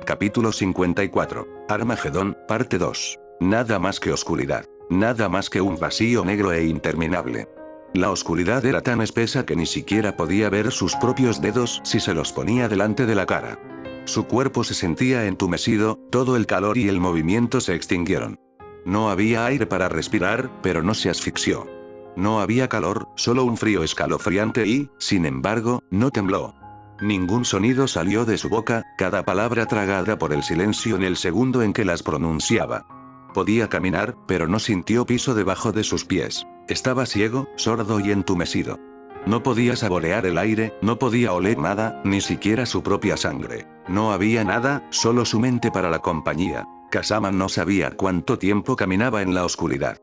Capítulo 54. Armagedón, parte 2. Nada más que oscuridad. Nada más que un vacío negro e interminable. La oscuridad era tan espesa que ni siquiera podía ver sus propios dedos si se los ponía delante de la cara. Su cuerpo se sentía entumecido, todo el calor y el movimiento se extinguieron. No había aire para respirar, pero no se asfixió. No había calor, solo un frío escalofriante y, sin embargo, no tembló. Ningún sonido salió de su boca, cada palabra tragada por el silencio en el segundo en que las pronunciaba. Podía caminar, pero no sintió piso debajo de sus pies. Estaba ciego, sordo y entumecido. No podía saborear el aire, no podía oler nada, ni siquiera su propia sangre. No había nada, solo su mente para la compañía. Kazama no sabía cuánto tiempo caminaba en la oscuridad.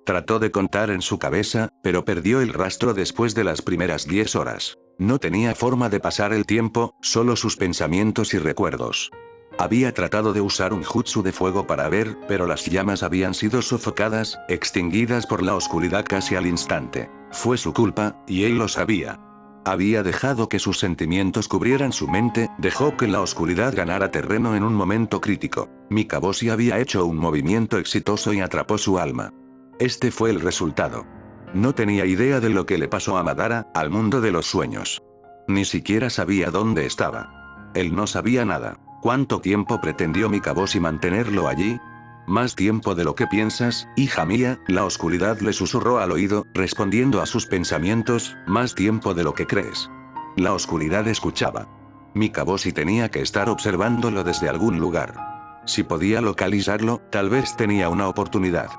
Trató de contar en su cabeza, pero perdió el rastro después de las primeras 10 horas. No tenía forma de pasar el tiempo, solo sus pensamientos y recuerdos. Había tratado de usar un jutsu de fuego para ver, pero las llamas habían sido sofocadas, extinguidas por la oscuridad casi al instante. Fue su culpa, y él lo sabía. Había dejado que sus sentimientos cubrieran su mente, dejó que la oscuridad ganara terreno en un momento crítico. Mikaboshi había hecho un movimiento exitoso y atrapó su alma. Este fue el resultado. No tenía idea de lo que le pasó a Madara, al mundo de los sueños. Ni siquiera sabía dónde estaba. Él no sabía nada. ¿Cuánto tiempo pretendió Mikaboshi mantenerlo allí? Más tiempo de lo que piensas, hija mía, la oscuridad le susurró al oído, respondiendo a sus pensamientos, más tiempo de lo que crees. La oscuridad escuchaba. Mikaboshi tenía que estar observándolo desde algún lugar. Si podía localizarlo, tal vez tenía una oportunidad.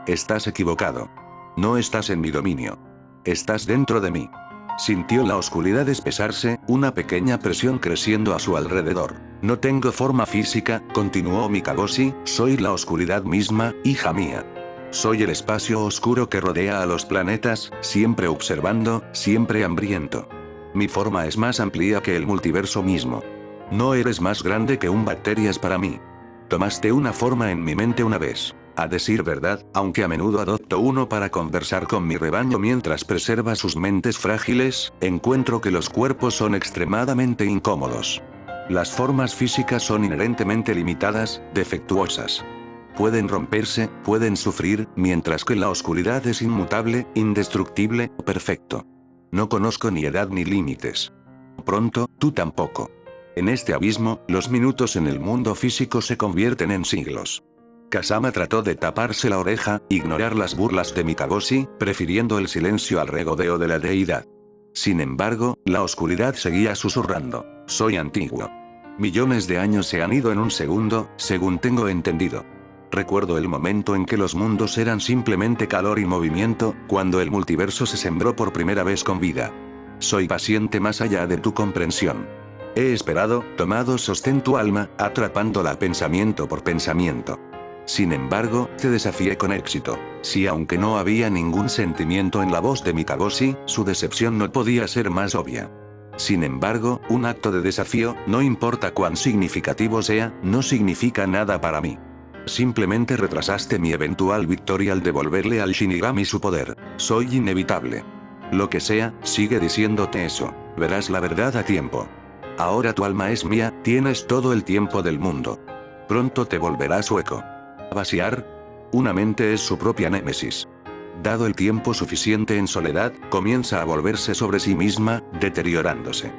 Estás equivocado. No estás en mi dominio. Estás dentro de mí. Sintió la oscuridad espesarse, una pequeña presión creciendo a su alrededor. No tengo forma física, continuó Mikaboshi, soy la oscuridad misma, hija mía. Soy el espacio oscuro que rodea a los planetas, siempre observando, siempre hambriento. Mi forma es más amplia que el multiverso mismo. No eres más grande que un bacterias para mí. Tomaste una forma en mi mente una vez. A decir verdad, aunque a menudo adopto uno para conversar con mi rebaño mientras preserva sus mentes frágiles, encuentro que los cuerpos son extremadamente incómodos. Las formas físicas son inherentemente limitadas, defectuosas. Pueden romperse, pueden sufrir, mientras que la oscuridad es inmutable, indestructible, perfecto. No conozco ni edad ni límites. Pronto, tú tampoco. En este abismo, los minutos en el mundo físico se convierten en siglos. Kazama trató de taparse la oreja, ignorar las burlas de Mikaboshi, prefiriendo el silencio al regodeo de la deidad. Sin embargo, la oscuridad seguía susurrando. Soy antiguo. Millones de años se han ido en un segundo, según tengo entendido. Recuerdo el momento en que los mundos eran simplemente calor y movimiento, cuando el multiverso se sembró por primera vez con vida. Soy paciente más allá de tu comprensión. He esperado, tomado sostén tu alma, atrapándola pensamiento por pensamiento. Sin embargo, te desafié con éxito. Si aunque no había ningún sentimiento en la voz de Mikaboshi, su decepción no podía ser más obvia. Sin embargo, un acto de desafío, no importa cuán significativo sea, no significa nada para mí. Simplemente retrasaste mi eventual victoria al devolverle al Shinigami su poder. Soy inevitable. Lo que sea, sigue diciéndote eso. Verás la verdad a tiempo. Ahora tu alma es mía, tienes todo el tiempo del mundo. Pronto te volverás hueco. ¿Vaciar? Una mente es su propia némesis. Dado el tiempo suficiente en soledad, comienza a volverse sobre sí misma, deteriorándose.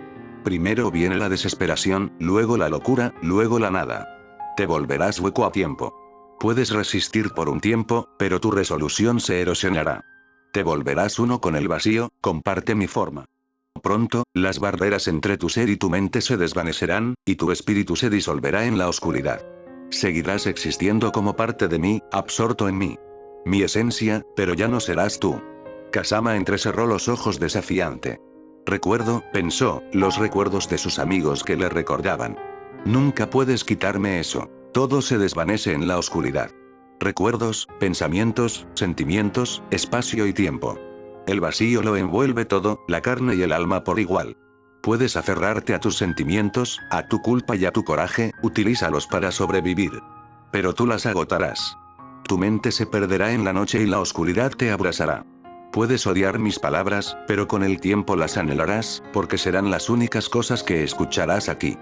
Primero viene la desesperación, luego la locura, luego la nada. Te volverás hueco a tiempo. Puedes resistir por un tiempo, pero tu resolución se erosionará. Te volverás uno con el vacío, comparte mi forma. Pronto, las barreras entre tu ser y tu mente se desvanecerán, y tu espíritu se disolverá en la oscuridad. Seguirás existiendo como parte de mí, absorto en mí. Mi esencia, pero ya no serás tú. Kazama entrecerró los ojos desafiante. Recuerdo, pensó, los recuerdos de sus amigos que le recordaban. Nunca puedes quitarme eso. Todo se desvanece en la oscuridad. Recuerdos, pensamientos, sentimientos, espacio y tiempo. El vacío lo envuelve todo, la carne y el alma por igual. Puedes aferrarte a tus sentimientos, a tu culpa y a tu coraje, utilízalos para sobrevivir. Pero tú las agotarás. Tu mente se perderá en la noche y la oscuridad te abrazará. Puedes odiar mis palabras, pero con el tiempo las anhelarás, porque serán las únicas cosas que escucharás aquí.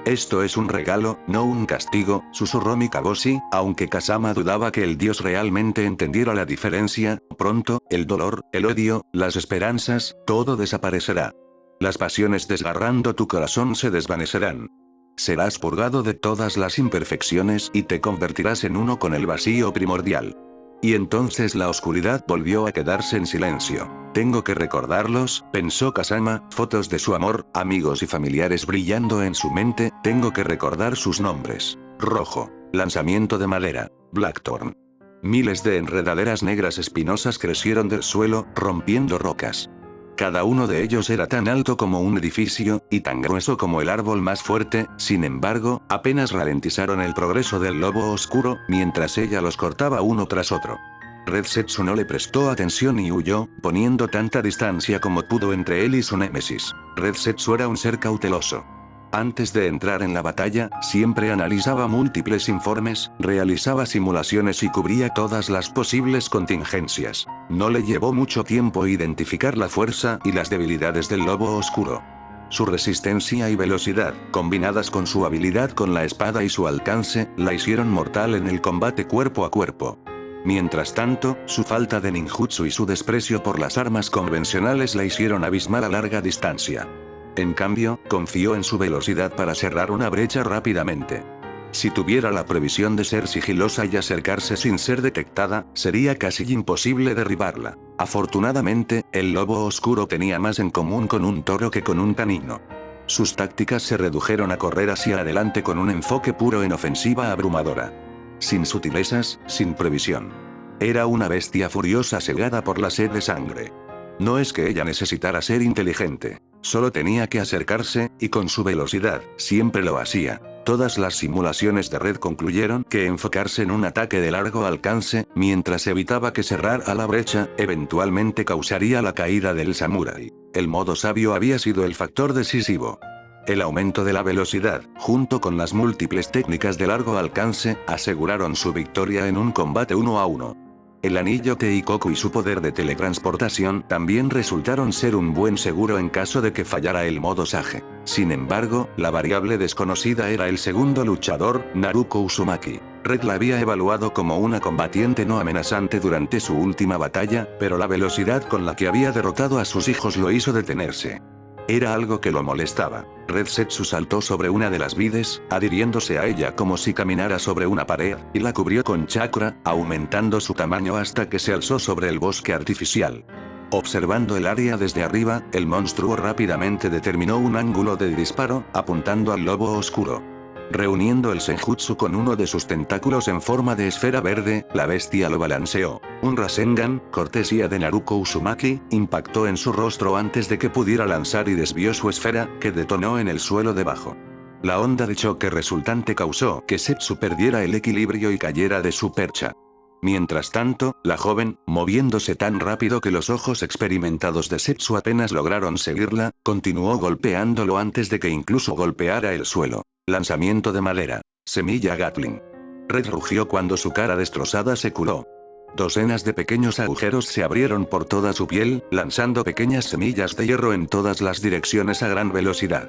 Esto es un regalo, no un castigo, susurró Mikaboshi, aunque Kasama dudaba que el dios realmente entendiera la diferencia. Pronto, el dolor, el odio, las esperanzas, todo desaparecerá. Las pasiones desgarrando tu corazón se desvanecerán. Serás purgado de todas las imperfecciones y te convertirás en uno con el vacío primordial. Y entonces la oscuridad volvió a quedarse en silencio. Tengo que recordarlos, pensó Kasama, fotos de su amor, amigos y familiares brillando en su mente, tengo que recordar sus nombres. Rojo. Lanzamiento de madera. Blackthorn. Miles de enredaderas negras espinosas crecieron del suelo, rompiendo rocas. Cada uno de ellos era tan alto como un edificio, y tan grueso como el árbol más fuerte, sin embargo, apenas ralentizaron el progreso del lobo oscuro, mientras ella los cortaba uno tras otro. Red Setsu no le prestó atención y huyó, poniendo tanta distancia como pudo entre él y su némesis. Red Setsu era un ser cauteloso. Antes de entrar en la batalla, siempre analizaba múltiples informes, realizaba simulaciones y cubría todas las posibles contingencias. No le llevó mucho tiempo identificar la fuerza y las debilidades del lobo oscuro. Su resistencia y velocidad, combinadas con su habilidad con la espada y su alcance, la hicieron mortal en el combate cuerpo a cuerpo. Mientras tanto, su falta de ninjutsu y su desprecio por las armas convencionales la hicieron abismal a larga distancia. En cambio, confió en su velocidad para cerrar una brecha rápidamente. Si tuviera la previsión de ser sigilosa y acercarse sin ser detectada, sería casi imposible derribarla. Afortunadamente, el lobo oscuro tenía más en común con un toro que con un canino. Sus tácticas se redujeron a correr hacia adelante con un enfoque puro en ofensiva abrumadora. Sin sutilezas, sin previsión. Era una bestia furiosa cegada por la sed de sangre. No es que ella necesitara ser inteligente. Solo tenía que acercarse, y con su velocidad, siempre lo hacía. Todas las simulaciones de Red concluyeron que enfocarse en un ataque de largo alcance, mientras evitaba que cerrara la brecha, eventualmente causaría la caída del samurái. El modo sabio había sido el factor decisivo. El aumento de la velocidad, junto con las múltiples técnicas de largo alcance, aseguraron su victoria en un combate 1 a 1. El anillo Teikoku y su poder de teletransportación también resultaron ser un buen seguro en caso de que fallara el modo Sage. Sin embargo, la variable desconocida era el segundo luchador, Naruko Uzumaki. Red la había evaluado como una combatiente no amenazante durante su última batalla, pero la velocidad con la que había derrotado a sus hijos lo hizo detenerse. Era algo que lo molestaba. Red Setsu saltó sobre una de las vides, adhiriéndose a ella como si caminara sobre una pared, y la cubrió con chakra, aumentando su tamaño hasta que se alzó sobre el bosque artificial. Observando el área desde arriba, el monstruo rápidamente determinó un ángulo de disparo, apuntando al lobo oscuro. Reuniendo el senjutsu con uno de sus tentáculos en forma de esfera verde, la bestia lo balanceó. Un Rasengan, cortesía de Naruko Uzumaki, impactó en su rostro antes de que pudiera lanzar y desvió su esfera, que detonó en el suelo debajo. La onda de choque resultante causó que Setsu perdiera el equilibrio y cayera de su percha. Mientras tanto, la joven, moviéndose tan rápido que los ojos experimentados de Setsu apenas lograron seguirla, continuó golpeándolo antes de que incluso golpeara el suelo. Lanzamiento de madera. Semilla Gatling. Red rugió cuando su cara destrozada se curó. Docenas de pequeños agujeros se abrieron por toda su piel, lanzando pequeñas semillas de hierro en todas las direcciones a gran velocidad.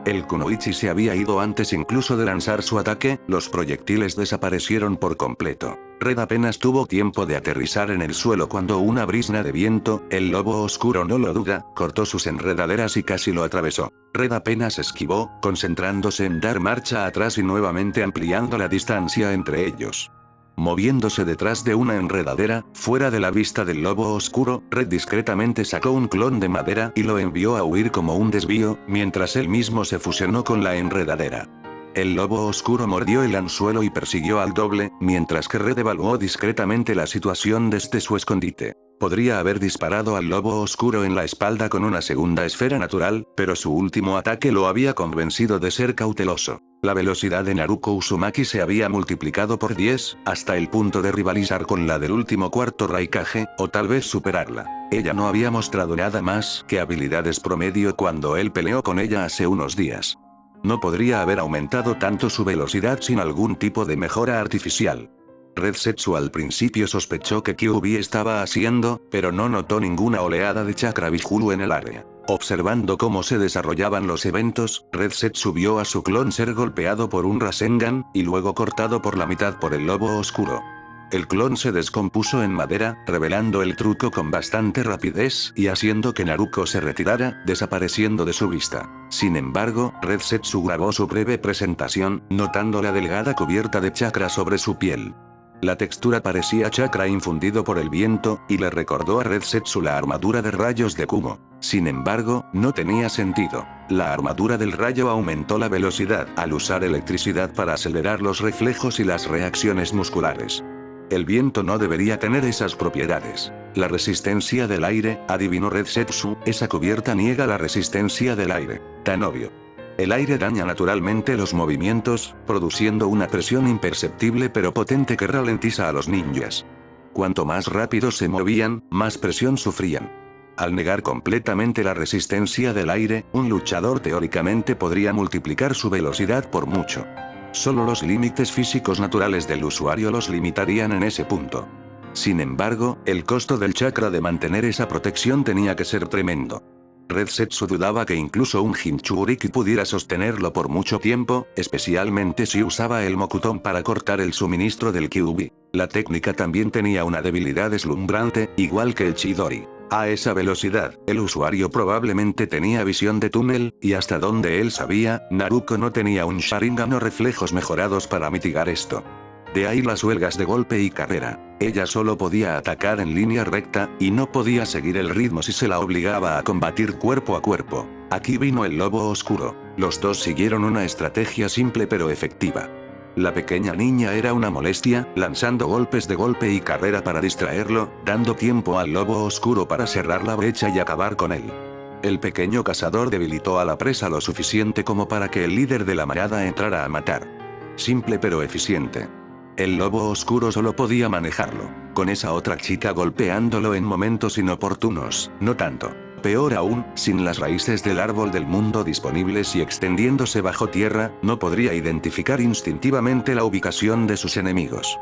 El kunoichi se había ido antes incluso de lanzar su ataque, los proyectiles desaparecieron por completo. Red apenas tuvo tiempo de aterrizar en el suelo cuando una brisna de viento, el lobo oscuro no lo duda, cortó sus enredaderas y casi lo atravesó. Red apenas esquivó, concentrándose en dar marcha atrás y nuevamente ampliando la distancia entre ellos. Moviéndose detrás de una enredadera, fuera de la vista del lobo oscuro, Red discretamente sacó un clon de madera y lo envió a huir como un desvío, mientras él mismo se fusionó con la enredadera. El lobo oscuro mordió el anzuelo y persiguió al doble, mientras que Red evaluó discretamente la situación desde su escondite. Podría haber disparado al lobo oscuro en la espalda con una segunda esfera natural, pero su último ataque lo había convencido de ser cauteloso. La velocidad de Naruko Uzumaki se había multiplicado por 10, hasta el punto de rivalizar con la del último cuarto Raikage, o tal vez superarla. Ella no había mostrado nada más que habilidades promedio cuando él peleó con ella hace unos días. No podría haber aumentado tanto su velocidad sin algún tipo de mejora artificial. Red Setsu al principio sospechó que Kyuubi estaba haciendo, pero no notó ninguna oleada de chakra Bihulu en el área. Observando cómo se desarrollaban los eventos, Red Set subió a su clon ser golpeado por un Rasengan, y luego cortado por la mitad por el lobo oscuro. El clon se descompuso en madera, revelando el truco con bastante rapidez y haciendo que Naruto se retirara, desapareciendo de su vista. Sin embargo, Red Setsu grabó su breve presentación, notando la delgada cubierta de chakra sobre su piel. La textura parecía chakra infundido por el viento, y le recordó a Red Setsu la armadura de rayos de Kumo. Sin embargo, no tenía sentido. La armadura del rayo aumentó la velocidad al usar electricidad para acelerar los reflejos y las reacciones musculares. El viento no debería tener esas propiedades. La resistencia del aire, adivinó Red Setsu, esa cubierta niega la resistencia del aire. Tan obvio. El aire daña naturalmente los movimientos, produciendo una presión imperceptible pero potente que ralentiza a los ninjas. Cuanto más rápido se movían, más presión sufrían. Al negar completamente la resistencia del aire, un luchador teóricamente podría multiplicar su velocidad por mucho. Solo los límites físicos naturales del usuario los limitarían en ese punto. Sin embargo, el costo del chakra de mantener esa protección tenía que ser tremendo. Red Setsu dudaba que incluso un Jinchuriki pudiera sostenerlo por mucho tiempo, especialmente si usaba el Mokuton para cortar el suministro del Kyuubi. La técnica también tenía una debilidad deslumbrante, igual que el Chidori. A esa velocidad, el usuario probablemente tenía visión de túnel, y hasta donde él sabía, Naruto no tenía un Sharingan o reflejos mejorados para mitigar esto. De ahí las huelgas de golpe y carrera. Ella solo podía atacar en línea recta, y no podía seguir el ritmo si se la obligaba a combatir cuerpo a cuerpo. Aquí vino el lobo oscuro. Los dos siguieron una estrategia simple pero efectiva. La pequeña niña era una molestia, lanzando golpes de golpe y carrera para distraerlo, dando tiempo al lobo oscuro para cerrar la brecha y acabar con él. El pequeño cazador debilitó a la presa lo suficiente como para que el líder de la manada entrara a matar. Simple pero eficiente. El lobo oscuro solo podía manejarlo, con esa otra chica golpeándolo en momentos inoportunos, no tanto. Peor aún, sin las raíces del árbol del mundo disponibles y extendiéndose bajo tierra, no podría identificar instintivamente la ubicación de sus enemigos.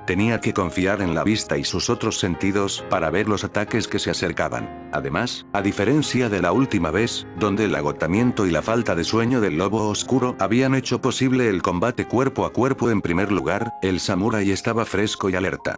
Tenía que confiar en la vista y sus otros sentidos para ver los ataques que se acercaban. Además, a diferencia de la última vez, donde el agotamiento y la falta de sueño del lobo oscuro habían hecho posible el combate cuerpo a cuerpo en primer lugar, el samurái estaba fresco y alerta.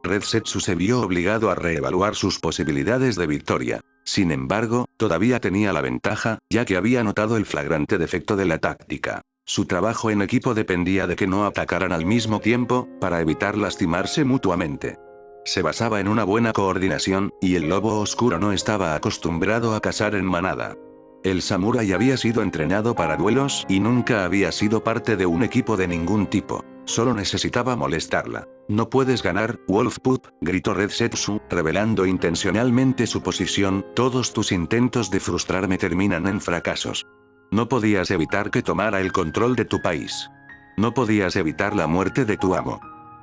Red Setsu se vio obligado a reevaluar sus posibilidades de victoria. Sin embargo, todavía tenía la ventaja, ya que había notado el flagrante defecto de la táctica. Su trabajo en equipo dependía de que no atacaran al mismo tiempo, para evitar lastimarse mutuamente. Se basaba en una buena coordinación, y el lobo oscuro no estaba acostumbrado a cazar en manada. El samurái había sido entrenado para duelos y nunca había sido parte de un equipo de ningún tipo. Solo necesitaba molestarla. No puedes ganar, Wolfpup, gritó Red Setsu, revelando intencionalmente su posición, todos tus intentos de frustrarme terminan en fracasos. No podías evitar que tomara el control de tu país. No podías evitar la muerte de tu amo.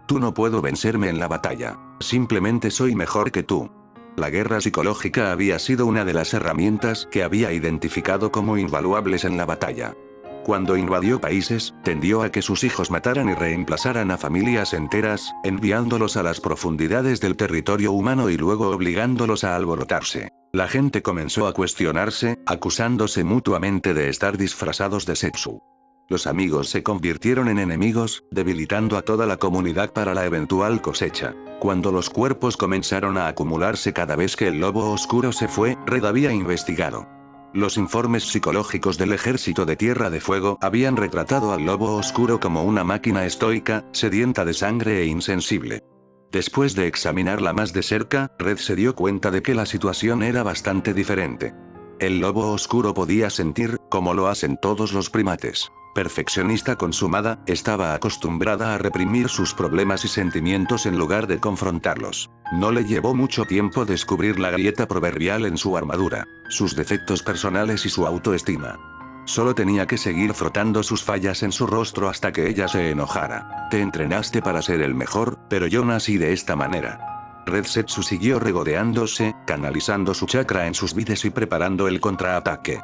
Tú no puedo vencerme en la batalla. Simplemente soy mejor que tú. La guerra psicológica había sido una de las herramientas que había identificado como invaluables en la batalla. Cuando invadió países, tendió a que sus hijos mataran y reemplazaran a familias enteras, enviándolos a las profundidades del territorio humano y luego obligándolos a alborotarse. La gente comenzó a cuestionarse, acusándose mutuamente de estar disfrazados de Setsu. Los amigos se convirtieron en enemigos, debilitando a toda la comunidad para la eventual cosecha. Cuando los cuerpos comenzaron a acumularse cada vez que el lobo oscuro se fue, Red había investigado. Los informes psicológicos del ejército de Tierra de Fuego habían retratado al lobo oscuro como una máquina estoica, sedienta de sangre e insensible. Después de examinarla más de cerca, Red se dio cuenta de que la situación era bastante diferente. El lobo oscuro podía sentir, como lo hacen todos los primates. Perfeccionista consumada, estaba acostumbrada a reprimir sus problemas y sentimientos en lugar de confrontarlos. No le llevó mucho tiempo descubrir la grieta proverbial en su armadura, sus defectos personales y su autoestima. Solo tenía que seguir frotando sus fallas en su rostro hasta que ella se enojara. Te entrenaste para ser el mejor, pero yo nací de esta manera. Red Setsu siguió regodeándose, canalizando su chakra en sus vides y preparando el contraataque.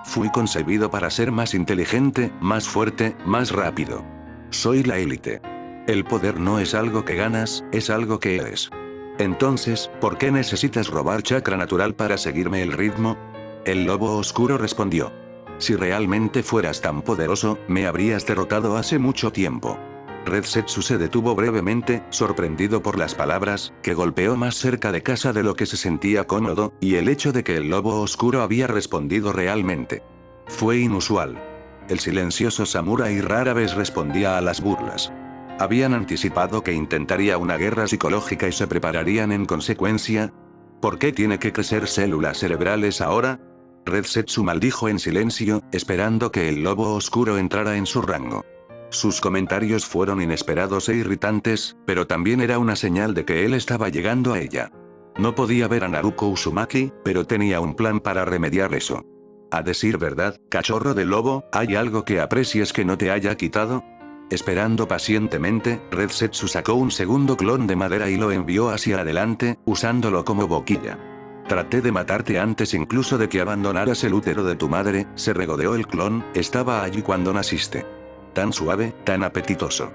Fui concebido para ser más inteligente, más fuerte, más rápido. Soy la élite. El poder no es algo que ganas, es algo que eres. Entonces, ¿por qué necesitas robar chakra natural para seguirme el ritmo? El lobo oscuro respondió. Si realmente fueras tan poderoso, me habrías derrotado hace mucho tiempo. Red Setsu se detuvo brevemente, sorprendido por las palabras, que golpeó más cerca de casa de lo que se sentía cómodo, y el hecho de que el lobo oscuro había respondido realmente. Fue inusual. El silencioso samurái rara vez respondía a las burlas. ¿Habían anticipado que intentaría una guerra psicológica y se prepararían en consecuencia? ¿Por qué tiene que crecer células cerebrales ahora? Red Setsu maldijo en silencio, esperando que el lobo oscuro entrara en su rango. Sus comentarios fueron inesperados e irritantes, pero también era una señal de que él estaba llegando a ella. No podía ver a Naruko Uzumaki, pero tenía un plan para remediar eso. A decir verdad, cachorro de lobo, ¿hay algo que aprecies que no te haya quitado? Esperando pacientemente, Red Setsu sacó un segundo clon de madera y lo envió hacia adelante, usándolo como boquilla. Traté de matarte antes incluso de que abandonaras el útero de tu madre, se regodeó el clon, estaba allí cuando naciste. Tan suave, tan apetitoso.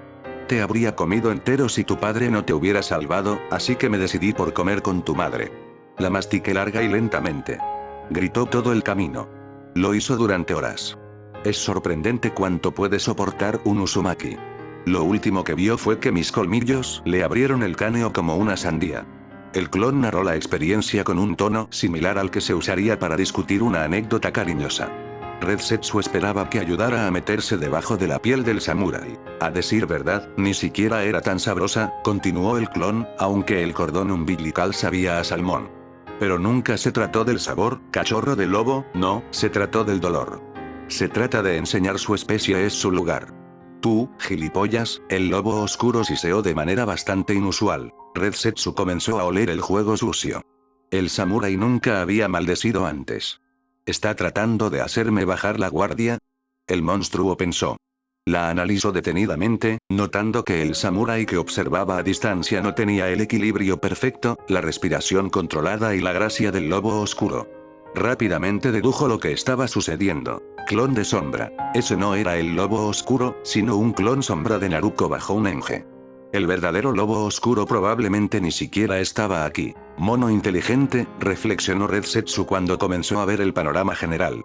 Te habría comido entero si tu padre no te hubiera salvado, así que me decidí por comer con tu madre. La mastiqué larga y lentamente. Gritó todo el camino. Lo hizo durante horas. Es sorprendente cuánto puede soportar un Uzumaki. Lo último que vio fue que mis colmillos le abrieron el cráneo como una sandía. El clon narró la experiencia con un tono similar al que se usaría para discutir una anécdota cariñosa. Red Setsu esperaba que ayudara a meterse debajo de la piel del samurái. A decir verdad, ni siquiera era tan sabrosa, continuó el clon, aunque el cordón umbilical sabía a salmón. Pero nunca se trató del sabor, cachorro de lobo, no, se trató del dolor. Se trata de enseñar su especie es su lugar. Tú, gilipollas, el lobo oscuro siseó de manera bastante inusual. Red Setsu comenzó a oler el juego sucio. El samurái nunca había maldecido antes. ¿Está tratando de hacerme bajar la guardia? El monstruo pensó. La analizó detenidamente, notando que el samurái que observaba a distancia no tenía el equilibrio perfecto, la respiración controlada y la gracia del lobo oscuro. Rápidamente dedujo lo que estaba sucediendo. Clon de sombra. Ese no era el lobo oscuro, sino un clon sombra de Naruko bajo un enje. El verdadero lobo oscuro probablemente ni siquiera estaba aquí. Mono inteligente, reflexionó Red Setsu cuando comenzó a ver el panorama general.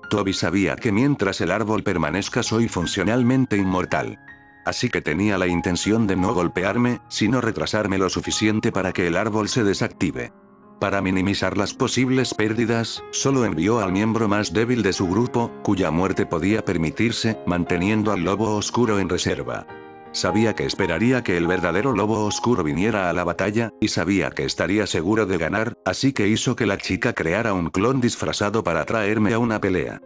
Tobi sabía que mientras el árbol permanezca soy funcionalmente inmortal. Así que tenía la intención de no golpearme, sino retrasarme lo suficiente para que el árbol se desactive. Para minimizar las posibles pérdidas, solo envió al miembro más débil de su grupo, cuya muerte podía permitirse, manteniendo al lobo oscuro en reserva. Sabía que esperaría que el verdadero lobo oscuro viniera a la batalla, y sabía que estaría seguro de ganar, así que hizo que la chica creara un clon disfrazado para traerme a una pelea.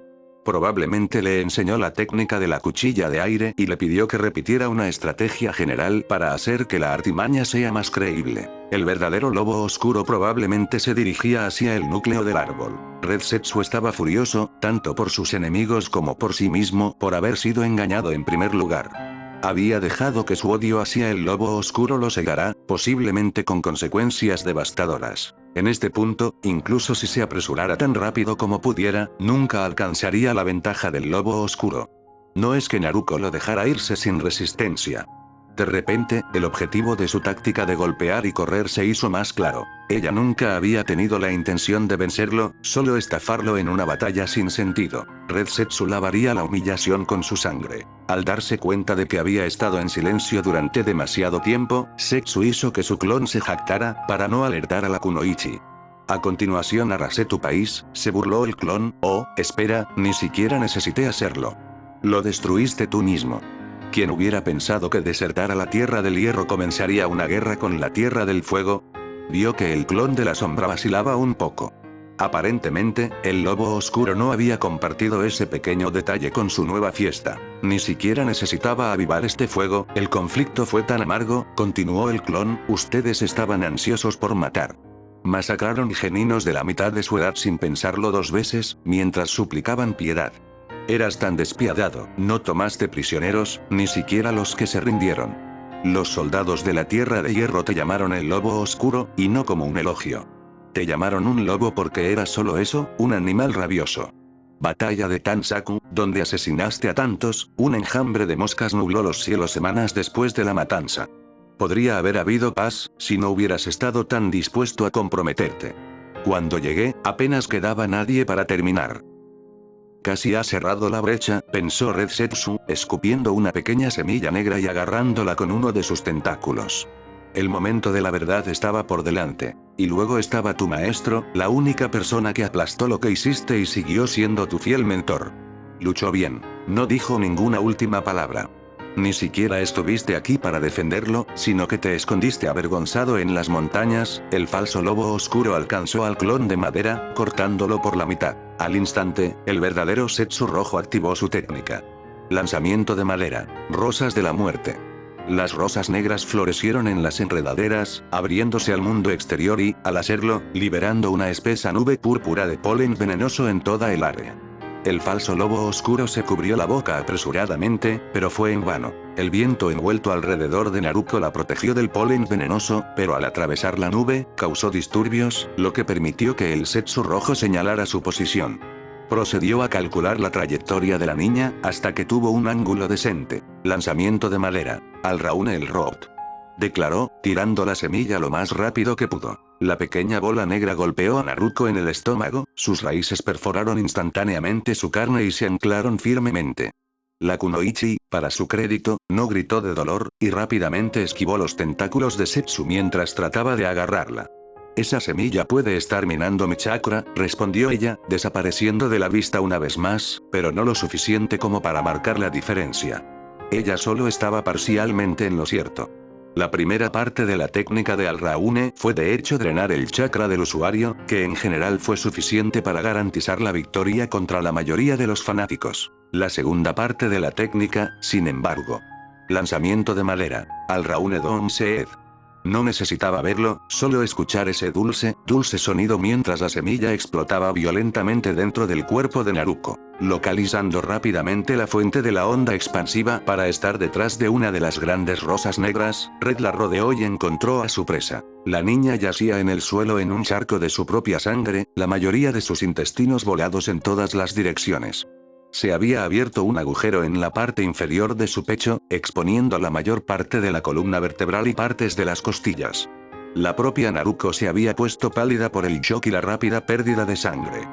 Probablemente le enseñó la técnica de la cuchilla de aire y le pidió que repitiera una estrategia general para hacer que la artimaña sea más creíble. El verdadero lobo oscuro probablemente se dirigía hacia el núcleo del árbol. Red Setsu estaba furioso, tanto por sus enemigos como por sí mismo, por haber sido engañado en primer lugar. Había dejado que su odio hacia el lobo oscuro lo cegara, posiblemente con consecuencias devastadoras. En este punto, incluso si se apresurara tan rápido como pudiera, nunca alcanzaría la ventaja del lobo oscuro. No es que Naruko lo dejara irse sin resistencia. De repente, el objetivo de su táctica de golpear y correr se hizo más claro. Ella nunca había tenido la intención de vencerlo, solo estafarlo en una batalla sin sentido. Red Setsu lavaría la humillación con su sangre. Al darse cuenta de que había estado en silencio durante demasiado tiempo, Setsu hizo que su clon se jactara, para no alertar a la Kunoichi. A continuación arrasé tu país, se burló el clon, oh, espera, ni siquiera necesité hacerlo. Lo destruiste tú mismo. ¿Quién hubiera pensado que desertar a la Tierra del Hierro comenzaría una guerra con la Tierra del Fuego? Vio que el clon de la sombra vacilaba un poco. Aparentemente, el lobo oscuro no había compartido ese pequeño detalle con su nueva fiesta. Ni siquiera necesitaba avivar este fuego, el conflicto fue tan amargo, continuó el clon, ustedes estaban ansiosos por matar. Masacraron geninos de la mitad de su edad sin pensarlo dos veces, mientras suplicaban piedad. Eras tan despiadado, no tomaste prisioneros, ni siquiera los que se rindieron. Los soldados de la Tierra de Hierro te llamaron el lobo oscuro, y no como un elogio. Te llamaron un lobo porque eras solo eso, un animal rabioso. Batalla de Tansaku, donde asesinaste a tantos, un enjambre de moscas nubló los cielos semanas después de la matanza. Podría haber habido paz, si no hubieras estado tan dispuesto a comprometerte. Cuando llegué, apenas quedaba nadie para terminar. Casi ha cerrado la brecha, pensó Red Setsu, escupiendo una pequeña semilla negra y agarrándola con uno de sus tentáculos. El momento de la verdad estaba por delante. Y luego estaba tu maestro, la única persona que aplastó lo que hiciste y siguió siendo tu fiel mentor. Luchó bien. No dijo ninguna última palabra. Ni siquiera estuviste aquí para defenderlo, sino que te escondiste avergonzado en las montañas. El falso lobo oscuro alcanzó al clon de madera, cortándolo por la mitad. Al instante, el verdadero Setsu rojo activó su técnica. Lanzamiento de madera. Rosas de la muerte. Las rosas negras florecieron en las enredaderas, abriéndose al mundo exterior y, al hacerlo, liberando una espesa nube púrpura de polen venenoso en toda el área. El falso lobo oscuro se cubrió la boca apresuradamente, pero fue en vano. El viento envuelto alrededor de Naruko la protegió del polen venenoso, pero al atravesar la nube, causó disturbios, lo que permitió que el Setsu rojo señalara su posición. Procedió a calcular la trayectoria de la niña, hasta que tuvo un ángulo decente. Lanzamiento de madera. Al Raune el Robot. Declaró, tirando la semilla lo más rápido que pudo. La pequeña bola negra golpeó a Naruko en el estómago, sus raíces perforaron instantáneamente su carne y se anclaron firmemente. La Kunoichi, para su crédito, no gritó de dolor, y rápidamente esquivó los tentáculos de Setsu mientras trataba de agarrarla. Esa semilla puede estar minando mi chakra, respondió ella, desapareciendo de la vista una vez más, pero no lo suficiente como para marcar la diferencia. Ella solo estaba parcialmente en lo cierto. La primera parte de la técnica de Al-Raune fue de hecho drenar el chakra del usuario, que en general fue suficiente para garantizar la victoria contra la mayoría de los fanáticos. La segunda parte de la técnica, sin embargo. Lanzamiento de madera. Al-Raune Don Seed. No necesitaba verlo, solo escuchar ese dulce sonido mientras la semilla explotaba violentamente dentro del cuerpo de Naruko. Localizando rápidamente la fuente de la onda expansiva para estar detrás de una de las grandes rosas negras, Red la rodeó y encontró a su presa. La niña yacía en el suelo en un charco de su propia sangre, la mayoría de sus intestinos volados en todas las direcciones. Se había abierto un agujero en la parte inferior de su pecho, exponiendo la mayor parte de la columna vertebral y partes de las costillas. La propia Naruko se había puesto pálida por el shock y la rápida pérdida de sangre.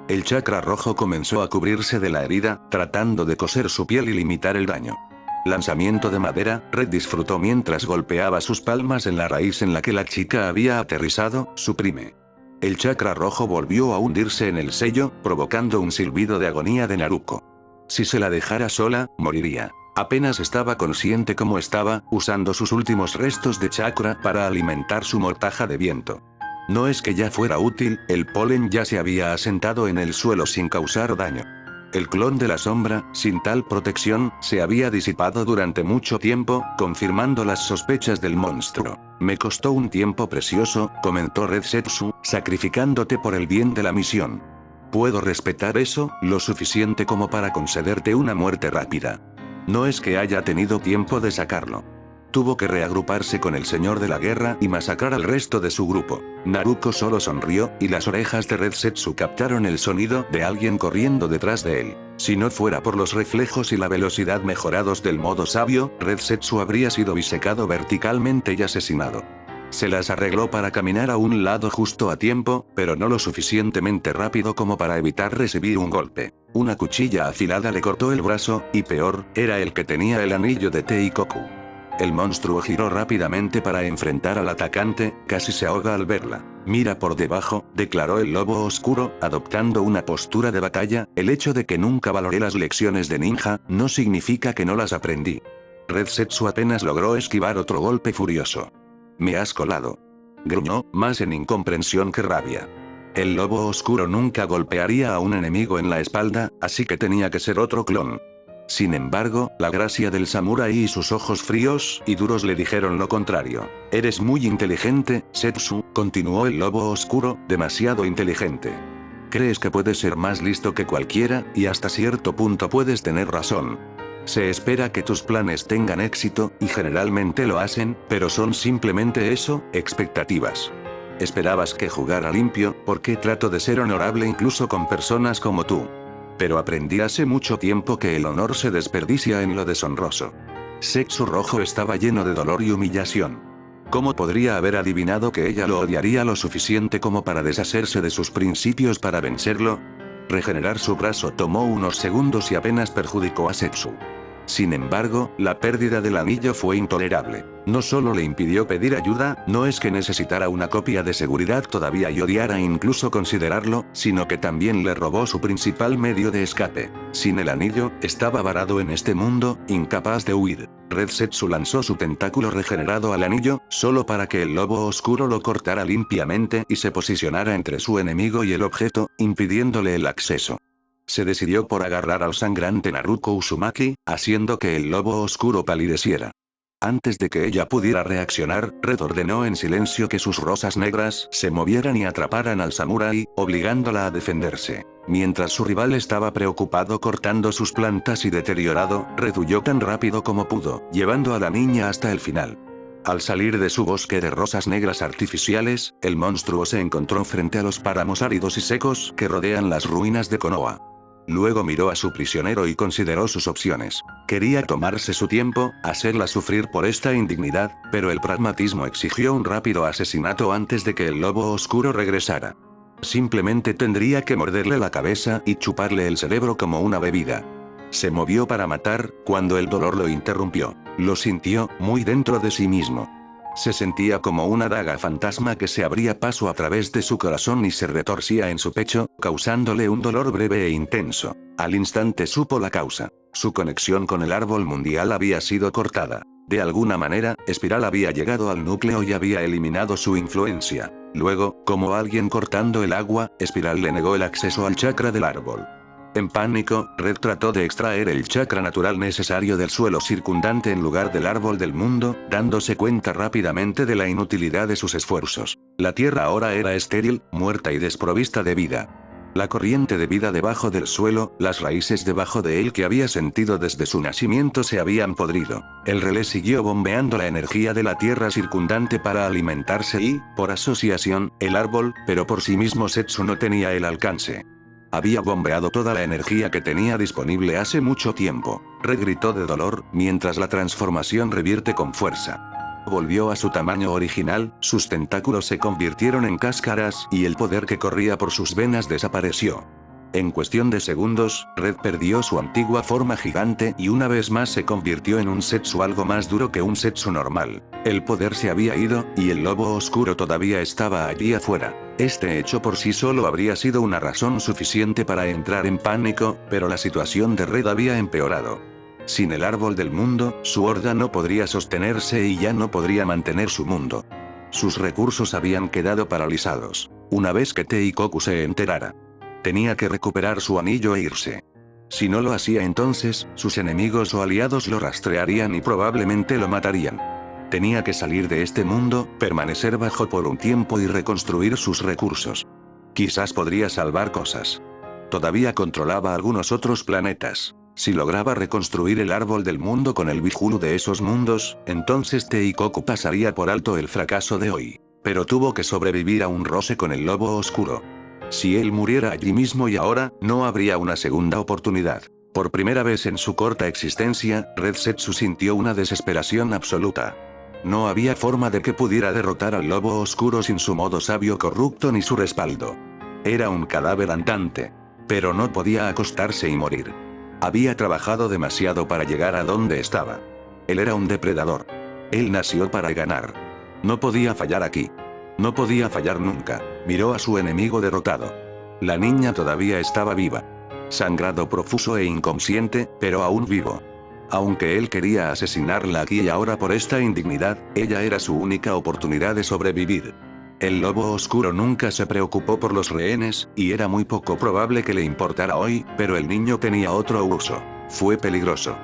El chakra rojo comenzó a cubrirse de la herida, tratando de coser su piel y limitar el daño. Lanzamiento de madera, Red disfrutó mientras golpeaba sus palmas en la raíz en la que la chica había aterrizado, suprime. El chakra rojo volvió a hundirse en el sello, provocando un silbido de agonía de Naruko. Si se la dejara sola, moriría. Apenas estaba consciente cómo estaba, usando sus últimos restos de chakra para alimentar su mortaja de viento. No es que ya fuera útil, el polen ya se había asentado en el suelo sin causar daño. El clon de la sombra, sin tal protección, se había disipado durante mucho tiempo, confirmando las sospechas del monstruo. Me costó un tiempo precioso, comentó Red Setsu, sacrificándote por el bien de la misión. Puedo respetar eso, lo suficiente como para concederte una muerte rápida. No es que haya tenido tiempo de sacarlo. Tuvo que reagruparse con el señor de la guerra y masacrar al resto de su grupo. Naruko solo sonrió, y las orejas de Red Setsu captaron el sonido de alguien corriendo detrás de él. Si no fuera por los reflejos y la velocidad mejorados del modo sabio, Red Setsu habría sido bisecado verticalmente y asesinado. Se las arregló para caminar a un lado justo a tiempo, pero no lo suficientemente rápido como para evitar recibir un golpe. Una cuchilla afilada le cortó el brazo, y peor, era el que tenía el anillo de Teikoku. El monstruo giró rápidamente para enfrentar al atacante, casi se ahoga al verla. Mira por debajo, declaró el lobo oscuro, adoptando una postura de batalla. El hecho de que nunca valoré las lecciones de ninja, no significa que no las aprendí. Red Setsu apenas logró esquivar otro golpe furioso. Me has colado. Gruñó, más en incomprensión que rabia. El lobo oscuro nunca golpearía a un enemigo en la espalda, así que tenía que ser otro clon. Sin embargo, la gracia del samurái y sus ojos fríos y duros le dijeron lo contrario. Eres muy inteligente, Setsu, continuó el lobo oscuro, demasiado inteligente. Crees que puedes ser más listo que cualquiera, y hasta cierto punto puedes tener razón. Se espera que tus planes tengan éxito, y generalmente lo hacen, pero son simplemente eso, expectativas. Esperabas que jugara limpio, porque trato de ser honorable incluso con personas como tú. Pero aprendí hace mucho tiempo que el honor se desperdicia en lo deshonroso. Setsu rojo estaba lleno de dolor y humillación. ¿Cómo podría haber adivinado que ella lo odiaría lo suficiente como para deshacerse de sus principios para vencerlo? Regenerar su brazo tomó unos segundos y apenas perjudicó a Setsu. Sin embargo, la pérdida del anillo fue intolerable. No solo le impidió pedir ayuda, no es que necesitara una copia de seguridad todavía y odiara incluso considerarlo, sino que también le robó su principal medio de escape. Sin el anillo, estaba varado en este mundo, incapaz de huir. Red Setsu lanzó su tentáculo regenerado al anillo, solo para que el lobo oscuro lo cortara limpiamente y se posicionara entre su enemigo y el objeto, impidiéndole el acceso. Se decidió por agarrar al sangrante Naruko Uzumaki, haciendo que el lobo oscuro palideciera. Antes de que ella pudiera reaccionar, Red ordenó en silencio que sus rosas negras se movieran y atraparan al samurái, obligándola a defenderse. Mientras su rival estaba preocupado cortando sus plantas y deteriorado, Red huyó tan rápido como pudo, llevando a la niña hasta el final. Al salir de su bosque de rosas negras artificiales, el monstruo se encontró frente a los páramos áridos y secos que rodean las ruinas de Konoha. Luego miró a su prisionero y consideró sus opciones. Quería tomarse su tiempo, hacerla sufrir por esta indignidad, pero el pragmatismo exigió un rápido asesinato antes de que el lobo oscuro regresara. Simplemente tendría que morderle la cabeza y chuparle el cerebro como una bebida. Se movió para matar, cuando el dolor lo interrumpió. Lo sintió, muy dentro de sí mismo. Se sentía como una daga fantasma que se abría paso a través de su corazón y se retorcía en su pecho, causándole un dolor breve e intenso. Al instante supo la causa. Su conexión con el árbol mundial había sido cortada. De alguna manera, Espiral había llegado al núcleo y había eliminado su influencia. Luego, como alguien cortando el agua, Espiral le negó el acceso al chakra del árbol. En pánico, Red trató de extraer el chakra natural necesario del suelo circundante en lugar del árbol del mundo, dándose cuenta rápidamente de la inutilidad de sus esfuerzos. La tierra ahora era estéril, muerta y desprovista de vida. La corriente de vida debajo del suelo, las raíces debajo de él que había sentido desde su nacimiento se habían podrido. El relé siguió bombeando la energía de la tierra circundante para alimentarse y, por asociación, el árbol, pero por sí mismo Setsu no tenía el alcance. Había bombeado toda la energía que tenía disponible hace mucho tiempo. Red gritó de dolor, mientras la transformación revierte con fuerza. Volvió a su tamaño original, sus tentáculos se convirtieron en cáscaras y el poder que corría por sus venas desapareció. En cuestión de segundos, Red perdió su antigua forma gigante y una vez más se convirtió en un Setsu algo más duro que un Setsu normal. El poder se había ido, y el lobo oscuro todavía estaba allí afuera. Este hecho por sí solo habría sido una razón suficiente para entrar en pánico, pero la situación de Red había empeorado. Sin el árbol del mundo, su horda no podría sostenerse y ya no podría mantener su mundo. Sus recursos habían quedado paralizados. Una vez que Teikoku se enterara, tenía que recuperar su anillo e irse. Si no lo hacía entonces, sus enemigos o aliados lo rastrearían y probablemente lo matarían. Tenía que salir de este mundo, permanecer bajo por un tiempo y reconstruir sus recursos. Quizás podría salvar cosas. Todavía controlaba algunos otros planetas. Si lograba reconstruir el árbol del mundo con el Bihulu de esos mundos, entonces Teikoku pasaría por alto el fracaso de hoy. Pero tuvo que sobrevivir a un roce con el lobo oscuro. Si él muriera allí mismo y ahora, no habría una segunda oportunidad. Por primera vez en su corta existencia, Red Setsu sintió una desesperación absoluta. No había forma de que pudiera derrotar al lobo oscuro sin su modo sabio corrupto ni su respaldo. Era un cadáver andante. Pero no podía acostarse y morir. Había trabajado demasiado para llegar a donde estaba. Él era un depredador. Él nació para ganar. No podía fallar aquí. No podía fallar nunca. Miró a su enemigo derrotado. La niña todavía estaba viva. Sangrado profuso e inconsciente, pero aún vivo. Aunque él quería asesinarla aquí y ahora por esta indignidad, ella era su única oportunidad de sobrevivir. El lobo oscuro nunca se preocupó por los rehenes, y era muy poco probable que le importara hoy, pero el niño tenía otro uso. Fue peligroso.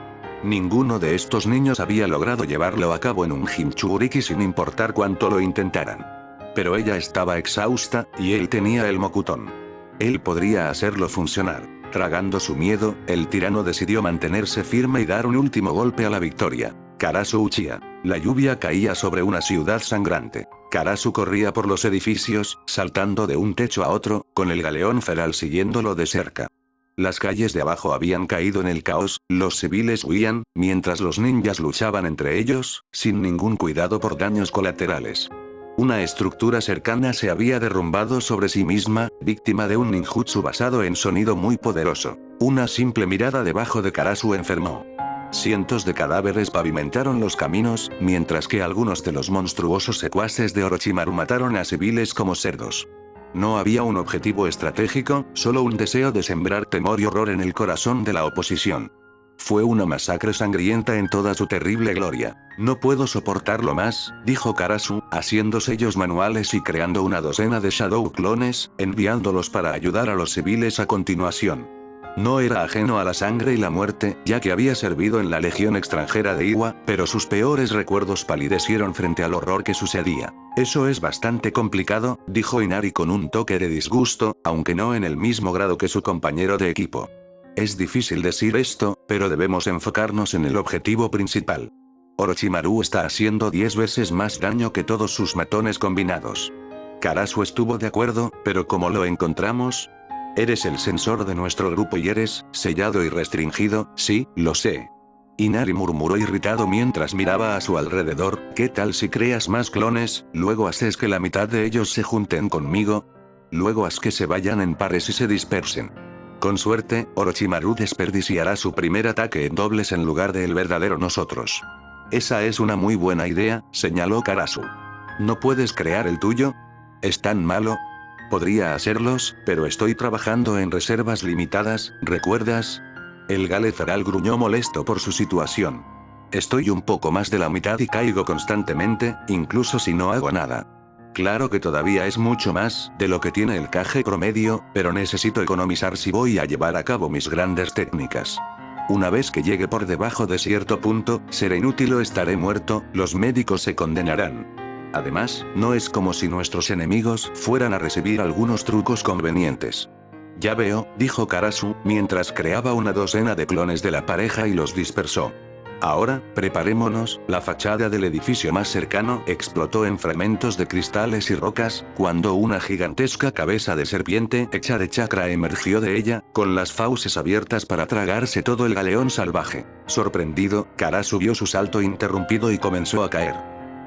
Ninguno de estos niños había logrado llevarlo a cabo en un Jinchuriki sin importar cuánto lo intentaran. Pero ella estaba exhausta, y él tenía el Mokuton. Él podría hacerlo funcionar. Tragando su miedo, el tirano decidió mantenerse firme y dar un último golpe a la victoria. Karasu Uchiha. La lluvia caía sobre una ciudad sangrante. Karasu corría por los edificios, saltando de un techo a otro, con el galeón feral siguiéndolo de cerca. Las calles de abajo habían caído en el caos, los civiles huían, mientras los ninjas luchaban entre ellos, sin ningún cuidado por daños colaterales. Una estructura cercana se había derrumbado sobre sí misma, víctima de un ninjutsu basado en sonido muy poderoso. Una simple mirada debajo de Karasu enfermó. Cientos de cadáveres pavimentaron los caminos, mientras que algunos de los monstruosos secuaces de Orochimaru mataron a civiles como cerdos. No había un objetivo estratégico, solo un deseo de sembrar temor y horror en el corazón de la oposición. Fue una masacre sangrienta en toda su terrible gloria. No puedo soportarlo más, dijo Karasu, haciendo sellos manuales y creando una docena de Shadow clones, enviándolos para ayudar a los civiles a continuación. No era ajeno a la sangre y la muerte, ya que había servido en la legión extranjera de Iwa, pero sus peores recuerdos palidecieron frente al horror que sucedía. Eso es bastante complicado, dijo Inari con un toque de disgusto, aunque no en el mismo grado que su compañero de equipo. Es difícil decir esto, pero debemos enfocarnos en el objetivo principal. Orochimaru está haciendo 10 veces más daño que todos sus matones combinados. Karasu estuvo de acuerdo, pero ¿cómo lo encontramos? Eres el sensor de nuestro grupo y eres sellado y restringido, sí, lo sé. Inari murmuró irritado mientras miraba a su alrededor. ¿Qué tal si creas más clones, luego haces que la mitad de ellos se junten conmigo? Luego haz que se vayan en pares y se dispersen. Con suerte, Orochimaru desperdiciará su primer ataque en dobles en lugar del verdadero nosotros. Esa es una muy buena idea, señaló Karasu. ¿No puedes crear el tuyo? ¿Es tan malo? Podría hacerlos, pero estoy trabajando en reservas limitadas, ¿recuerdas? El Gale feral gruñó molesto por su situación. Estoy un poco más de la mitad y caigo constantemente, incluso si no hago nada. Claro que todavía es mucho más de lo que tiene el Kage promedio, pero necesito economizar si voy a llevar a cabo mis grandes técnicas. Una vez que llegue por debajo de cierto punto, seré inútil o estaré muerto, los médicos se condenarán. Además, no es como si nuestros enemigos fueran a recibir algunos trucos convenientes. Ya veo, dijo Karasu, mientras creaba una docena de clones de la pareja y los dispersó. Ahora, preparémonos, la fachada del edificio más cercano explotó en fragmentos de cristales y rocas, cuando una gigantesca cabeza de serpiente hecha de chakra emergió de ella, con las fauces abiertas para tragarse todo el galeón salvaje. Sorprendido, Karasu vio su salto interrumpido y comenzó a caer.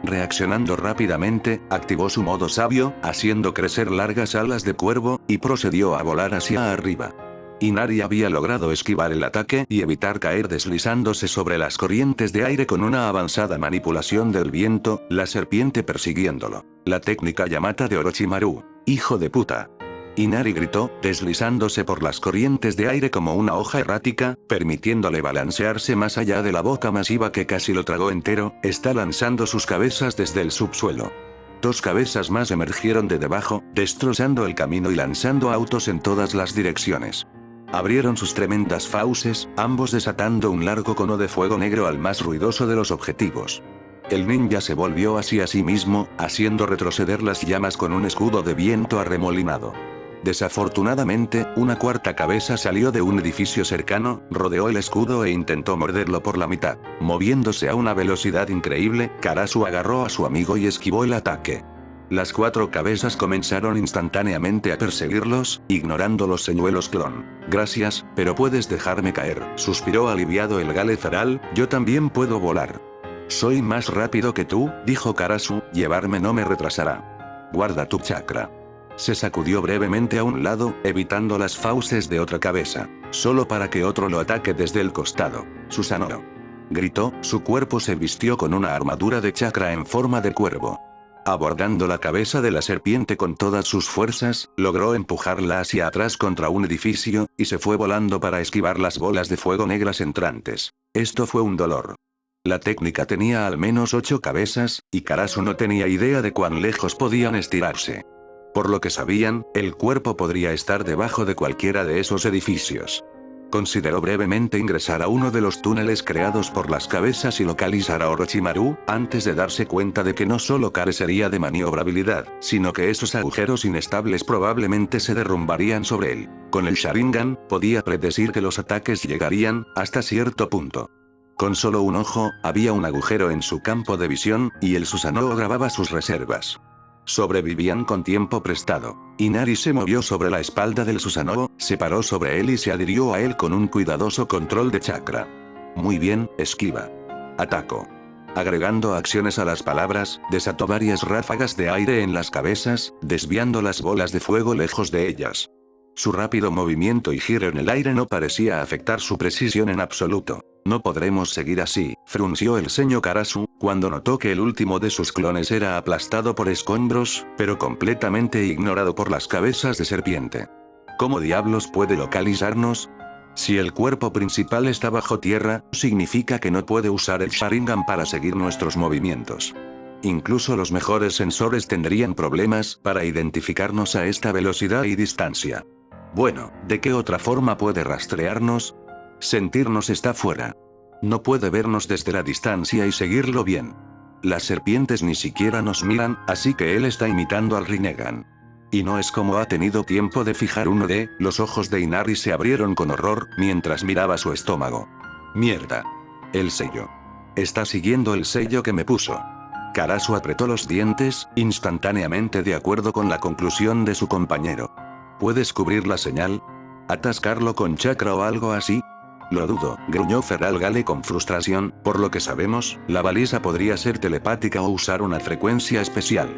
Reaccionando rápidamente, activó su modo sabio, haciendo crecer largas alas de cuervo, y procedió a volar hacia arriba. Inari había logrado esquivar el ataque y evitar caer deslizándose sobre las corrientes de aire con una avanzada manipulación del viento, la serpiente persiguiéndolo. La técnica Yamata de Orochimaru. ¡Hijo de puta! Inari gritó, deslizándose por las corrientes de aire como una hoja errática, permitiéndole balancearse más allá de la boca masiva que casi lo tragó entero, está lanzando sus cabezas desde el subsuelo. 2 cabezas más emergieron de debajo, destrozando el camino y lanzando autos en todas las direcciones. Abrieron sus tremendas fauces, ambos desatando un largo cono de fuego negro al más ruidoso de los objetivos. El ninja se volvió hacia sí mismo, haciendo retroceder las llamas con un escudo de viento arremolinado. Desafortunadamente, una cuarta cabeza salió de un edificio cercano, rodeó el escudo e intentó morderlo por la mitad. Moviéndose a una velocidad increíble, Karasu agarró a su amigo y esquivó el ataque. Las 4 cabezas comenzaron instantáneamente a perseguirlos, ignorando los señuelos clon. Gracias, pero puedes dejarme caer, suspiró aliviado el Gale feral, yo también puedo volar. Soy más rápido que tú, dijo Karasu, llevarme no me retrasará. Guarda tu chakra. Se sacudió brevemente a un lado, evitando las fauces de otra cabeza. Solo para que otro lo ataque desde el costado. Susanoo. Gritó, su cuerpo se vistió con una armadura de chakra en forma de cuervo. Abordando la cabeza de la serpiente con todas sus fuerzas, logró empujarla hacia atrás contra un edificio, y se fue volando para esquivar las bolas de fuego negras entrantes. Esto fue un dolor. La técnica tenía al menos 8 cabezas, y Karasu no tenía idea de cuán lejos podían estirarse. Por lo que sabían, el cuerpo podría estar debajo de cualquiera de esos edificios. Consideró brevemente ingresar a uno de los túneles creados por las cabezas y localizar a Orochimaru, antes de darse cuenta de que no solo carecería de maniobrabilidad, sino que esos agujeros inestables probablemente se derrumbarían sobre él. Con el Sharingan, podía predecir que los ataques llegarían, hasta cierto punto. Con solo un ojo, había un agujero en su campo de visión, y el Susanoo grababa sus reservas. Sobrevivían con tiempo prestado. Inari se movió sobre la espalda del Susanoo, se paró sobre él y se adhirió a él con un cuidadoso control de chakra. Muy bien, esquiva. Ataco. Agregando acciones a las palabras, desató varias ráfagas de aire en las cabezas, desviando las bolas de fuego lejos de ellas. Su rápido movimiento y giro en el aire no parecía afectar su precisión en absoluto. No podremos seguir así, frunció el ceño Karasu, cuando notó que el último de sus clones era aplastado por escombros, pero completamente ignorado por las cabezas de serpiente. ¿Cómo diablos puede localizarnos? Si el cuerpo principal está bajo tierra, significa que no puede usar el Sharingan para seguir nuestros movimientos. Incluso los mejores sensores tendrían problemas para identificarnos a esta velocidad y distancia. Bueno, ¿de qué otra forma puede rastrearnos? Sentirnos está fuera. No puede vernos desde la distancia y seguirlo bien. Las serpientes ni siquiera nos miran, así que él está imitando al Rinnegan. Y no es como ha tenido tiempo de fijar uno de, los ojos de Inari se abrieron con horror, mientras miraba su estómago. Mierda. El sello. Está siguiendo el sello que me puso. Karasu apretó los dientes, instantáneamente de acuerdo con la conclusión de su compañero. ¿Puedes cubrir la señal? ¿Atascarlo con chakra o algo así? Lo dudo, gruñó Feral Gale con frustración, por lo que sabemos, la baliza podría ser telepática o usar una frecuencia especial.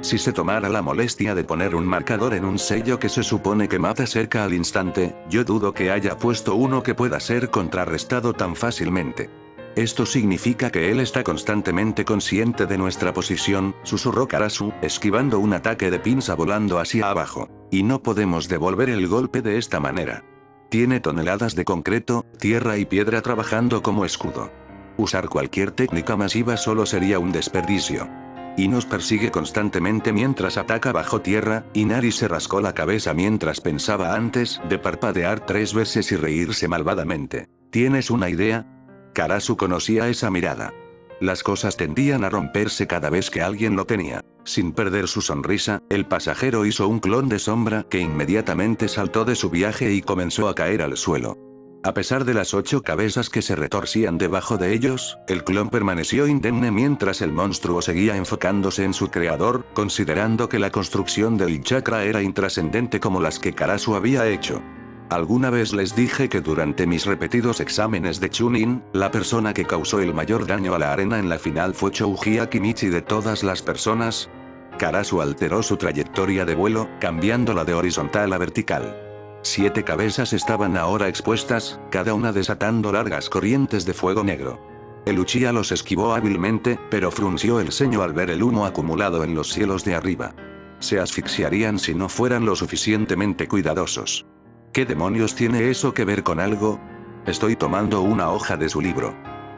Si se tomara la molestia de poner un marcador en un sello que se supone que mata cerca al instante, yo dudo que haya puesto uno que pueda ser contrarrestado tan fácilmente. Esto significa que él está constantemente consciente de nuestra posición, susurró Karasu, esquivando un ataque de pinza volando hacia abajo. Y no podemos devolver el golpe de esta manera. Tiene toneladas de concreto, tierra y piedra trabajando como escudo. Usar cualquier técnica masiva solo sería un desperdicio. Y nos persigue constantemente mientras ataca bajo tierra. Inari se rascó la cabeza mientras pensaba antes de parpadear 3 veces y reírse malvadamente. ¿Tienes una idea? Karasu conocía esa mirada. Las cosas tendían a romperse cada vez que alguien lo tenía. Sin perder su sonrisa, el pasajero hizo un clon de sombra que inmediatamente saltó de su viaje y comenzó a caer al suelo. A pesar de las 8 cabezas que se retorcían debajo de ellos, el clon permaneció indemne mientras el monstruo seguía enfocándose en su creador, considerando que la construcción del chakra era intrascendente como las que Karasu había hecho. Alguna vez les dije que durante mis repetidos exámenes de Chunin, la persona que causó el mayor daño a la arena en la final fue Chouji Akimichi de todas las personas. Karasu alteró su trayectoria de vuelo, cambiándola de horizontal a vertical. 7 cabezas estaban ahora expuestas, cada una desatando largas corrientes de fuego negro. El Uchiha los esquivó hábilmente, pero frunció el ceño al ver el humo acumulado en los cielos de arriba. Se asfixiarían si no fueran lo suficientemente cuidadosos. ¿Qué demonios tiene eso que ver con algo? Estoy tomando una hoja de su libro.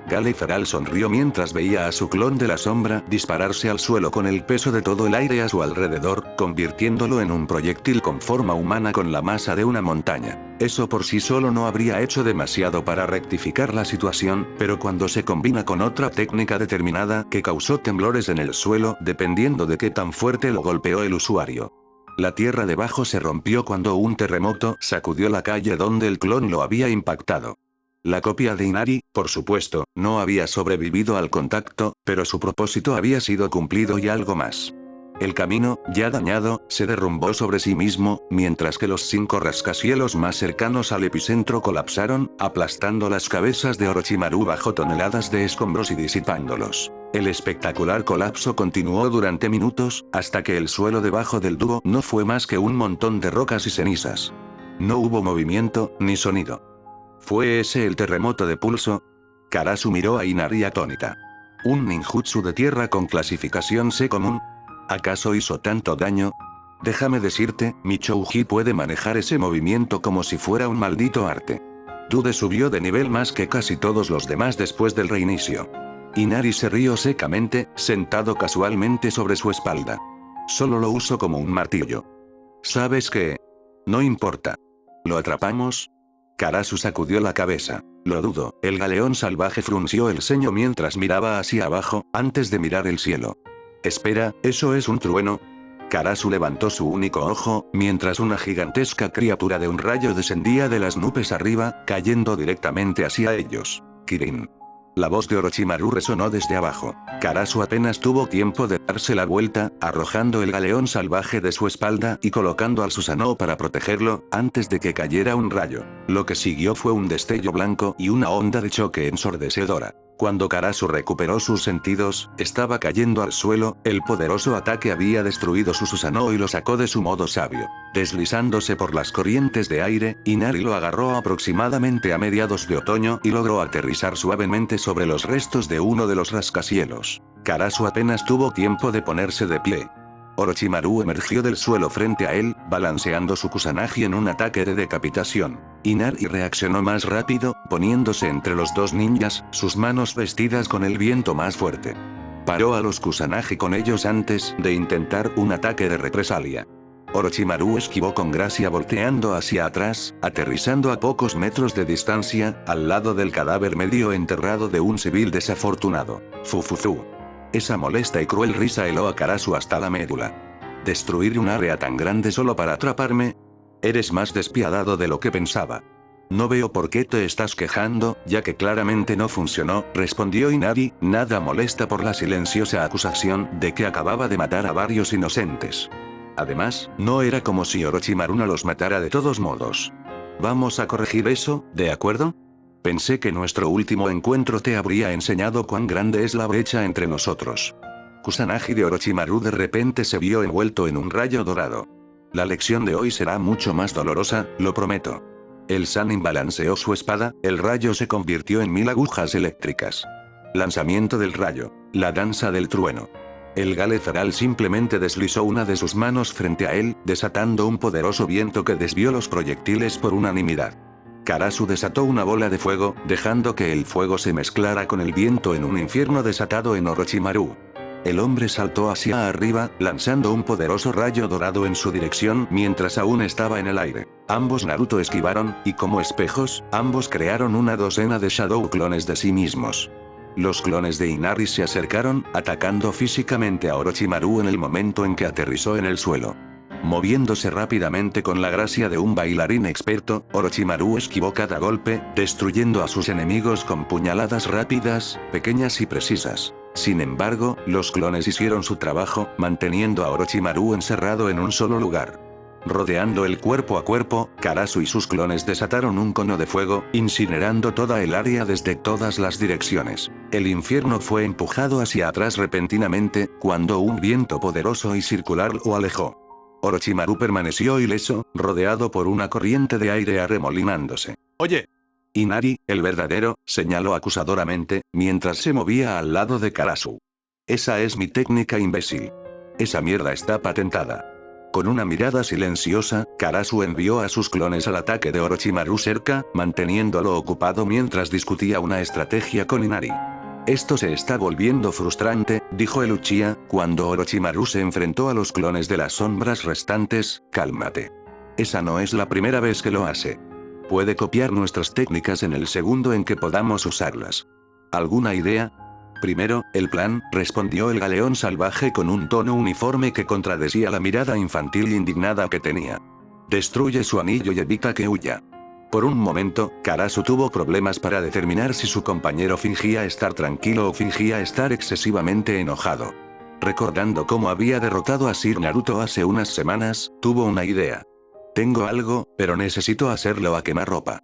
Gale Feral sonrió mientras veía a su clon de la sombra dispararse al suelo con el peso de todo el aire a su alrededor, convirtiéndolo en un proyectil con forma humana con la masa de una montaña. Eso por sí solo no habría hecho demasiado para rectificar la situación, pero cuando se combina con otra técnica determinada que causó temblores en el suelo, dependiendo de qué tan fuerte lo golpeó el usuario. La tierra debajo se rompió cuando un terremoto sacudió la calle donde el clon lo había impactado. La copia de Inari, por supuesto, no había sobrevivido al contacto, pero su propósito había sido cumplido y algo más. El camino, ya dañado, se derrumbó sobre sí mismo, mientras que los 5 rascacielos más cercanos al epicentro colapsaron, aplastando las cabezas de Orochimaru bajo toneladas de escombros y disipándolos. El espectacular colapso continuó durante minutos, hasta que el suelo debajo del dúo no fue más que un montón de rocas y cenizas. No hubo movimiento, ni sonido. ¿Fue ese el terremoto de pulso? Karasu miró a Inari atónita. ¿Un ninjutsu de tierra con clasificación C común? ¿Acaso hizo tanto daño? Déjame decirte, mi Chouji puede manejar ese movimiento como si fuera un maldito arte. Dude subió de nivel más que casi todos los demás después del reinicio. Inari se rió secamente, sentado casualmente sobre su espalda. Solo lo uso como un martillo. ¿Sabes qué? No importa. ¿Lo atrapamos? Karasu sacudió la cabeza. Lo dudo. El galeón salvaje frunció el ceño mientras miraba hacia abajo, antes de mirar el cielo. Espera, ¿eso es un trueno? Karasu levantó su único ojo, mientras una gigantesca criatura de un rayo descendía de las nubes arriba, cayendo directamente hacia ellos. Kirin. La voz de Orochimaru resonó desde abajo. Karasu apenas tuvo tiempo de darse la vuelta, arrojando el galeón salvaje de su espalda y colocando al Susanoo para protegerlo, antes de que cayera un rayo. Lo que siguió fue un destello blanco y una onda de choque ensordecedora. Cuando Karasu recuperó sus sentidos, estaba cayendo al suelo, el poderoso ataque había destruido su Susanoo y lo sacó de su modo sabio. Deslizándose por las corrientes de aire, Inari lo agarró aproximadamente a mediados de otoño y logró aterrizar suavemente sobre los restos de uno de los rascacielos. Karasu apenas tuvo tiempo de ponerse de pie. Orochimaru emergió del suelo frente a él, balanceando su Kusanagi en un ataque de decapitación. Inari reaccionó más rápido, poniéndose entre los dos ninjas, sus manos vestidas con el viento más fuerte. Paró a los Kusanagi con ellos antes de intentar un ataque de represalia. Orochimaru esquivó con gracia volteando hacia atrás, aterrizando a pocos metros de distancia, al lado del cadáver medio enterrado de un civil desafortunado. Fufufu. Esa molesta y cruel risa heló a Karasu hasta la médula. ¿Destruir un área tan grande solo para atraparme? Eres más despiadado de lo que pensaba. No veo por qué te estás quejando, ya que claramente no funcionó, respondió Inari, nada molesta por la silenciosa acusación de que acababa de matar a varios inocentes. Además, no era como si Orochimaru no los matara de todos modos. Vamos a corregir eso, ¿de acuerdo? Pensé que nuestro último encuentro te habría enseñado cuán grande es la brecha entre nosotros. Kusanagi de Orochimaru de repente se vio envuelto en un rayo dorado. La lección de hoy será mucho más dolorosa, lo prometo. El Sannin balanceó su espada, el rayo se convirtió en 1000 agujas eléctricas. Lanzamiento del rayo. La danza del trueno. El Gale feral simplemente deslizó una de sus manos frente a él, desatando un poderoso viento que desvió los proyectiles por unanimidad. Karasu desató una bola de fuego, dejando que el fuego se mezclara con el viento en un infierno desatado en Orochimaru. El hombre saltó hacia arriba, lanzando un poderoso rayo dorado en su dirección mientras aún estaba en el aire. Ambos Naruto esquivaron, y como espejos, ambos crearon una docena de Shadow clones de sí mismos. Los clones de Inari se acercaron, atacando físicamente a Orochimaru en el momento en que aterrizó en el suelo. Moviéndose rápidamente con la gracia de un bailarín experto, Orochimaru esquivó cada golpe, destruyendo a sus enemigos con puñaladas rápidas, pequeñas y precisas. Sin embargo, los clones hicieron su trabajo, manteniendo a Orochimaru encerrado en un solo lugar. Rodeando el cuerpo a cuerpo, Karasu y sus clones desataron un cono de fuego, incinerando toda el área desde todas las direcciones. El infierno fue empujado hacia atrás repentinamente, cuando un viento poderoso y circular lo alejó. Orochimaru permaneció ileso, rodeado por una corriente de aire arremolinándose. «Oye». Inari, el verdadero, señaló acusadoramente, mientras se movía al lado de Karasu. «Esa es mi técnica, imbécil. Esa mierda está patentada». Con una mirada silenciosa, Karasu envió a sus clones al ataque de Orochimaru cerca, manteniéndolo ocupado mientras discutía una estrategia con Inari. «Esto se está volviendo frustrante», dijo el Uchiha, cuando Orochimaru se enfrentó a los clones de las sombras restantes. «Cálmate. Esa no es la primera vez que lo hace. Puede copiar nuestras técnicas en el segundo en que podamos usarlas. ¿Alguna idea?» «Primero, el plan», respondió el galeón salvaje con un tono uniforme que contradecía la mirada infantil e indignada que tenía. «Destruye su anillo y evita que huya». Por un momento, Karasu tuvo problemas para determinar si su compañero fingía estar tranquilo o fingía estar excesivamente enojado. Recordando cómo había derrotado a Sir Naruto hace unas semanas, tuvo una idea. «Tengo algo, pero necesito hacerlo a quemarropa.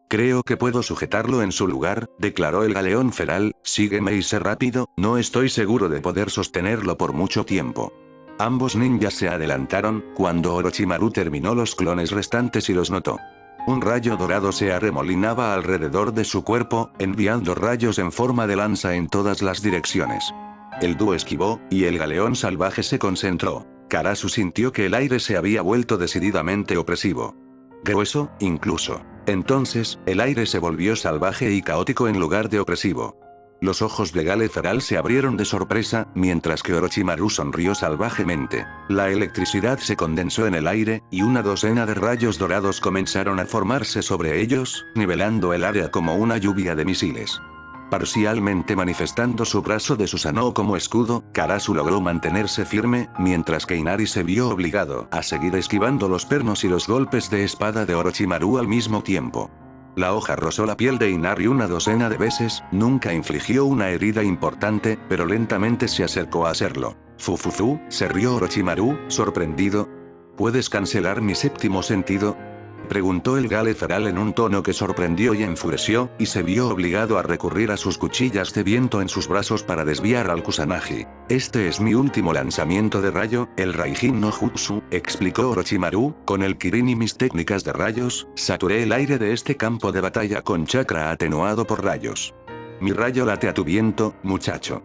Creo que puedo sujetarlo en su lugar», declaró el galeón feral. «Sígueme y sé rápido, no estoy seguro de poder sostenerlo por mucho tiempo». Ambos ninjas se adelantaron, cuando Orochimaru terminó los clones restantes y los notó. Un rayo dorado se arremolinaba alrededor de su cuerpo, enviando rayos en forma de lanza en todas las direcciones. El dúo esquivó, y el galeón salvaje se concentró. Karasu sintió que el aire se había vuelto decididamente opresivo. Grueso, incluso. Entonces, el aire se volvió salvaje y caótico en lugar de opresivo. Los ojos de Gale feral se abrieron de sorpresa, mientras que Orochimaru sonrió salvajemente. La electricidad se condensó en el aire, y una docena de rayos dorados comenzaron a formarse sobre ellos, nivelando el área como una lluvia de misiles. Parcialmente manifestando su brazo de Susanoo como escudo, Karasu logró mantenerse firme, mientras que Inari se vio obligado a seguir esquivando los pernos y los golpes de espada de Orochimaru al mismo tiempo. La hoja rozó la piel de Inari una docena de veces, nunca infligió una herida importante, pero lentamente se acercó a hacerlo. Fufufu, se rió Orochimaru, sorprendido. ¿Puedes cancelar mi séptimo sentido?, preguntó el Gale feral en un tono que sorprendió y enfureció, y se vio obligado a recurrir a sus cuchillas de viento en sus brazos para desviar al Kusanagi. Este es mi último lanzamiento de rayo, el Raijin no Jutsu, explicó Orochimaru, con el Kirin y mis técnicas de rayos, saturé el aire de este campo de batalla con chakra atenuado por rayos. Mi rayo late a tu viento, muchacho.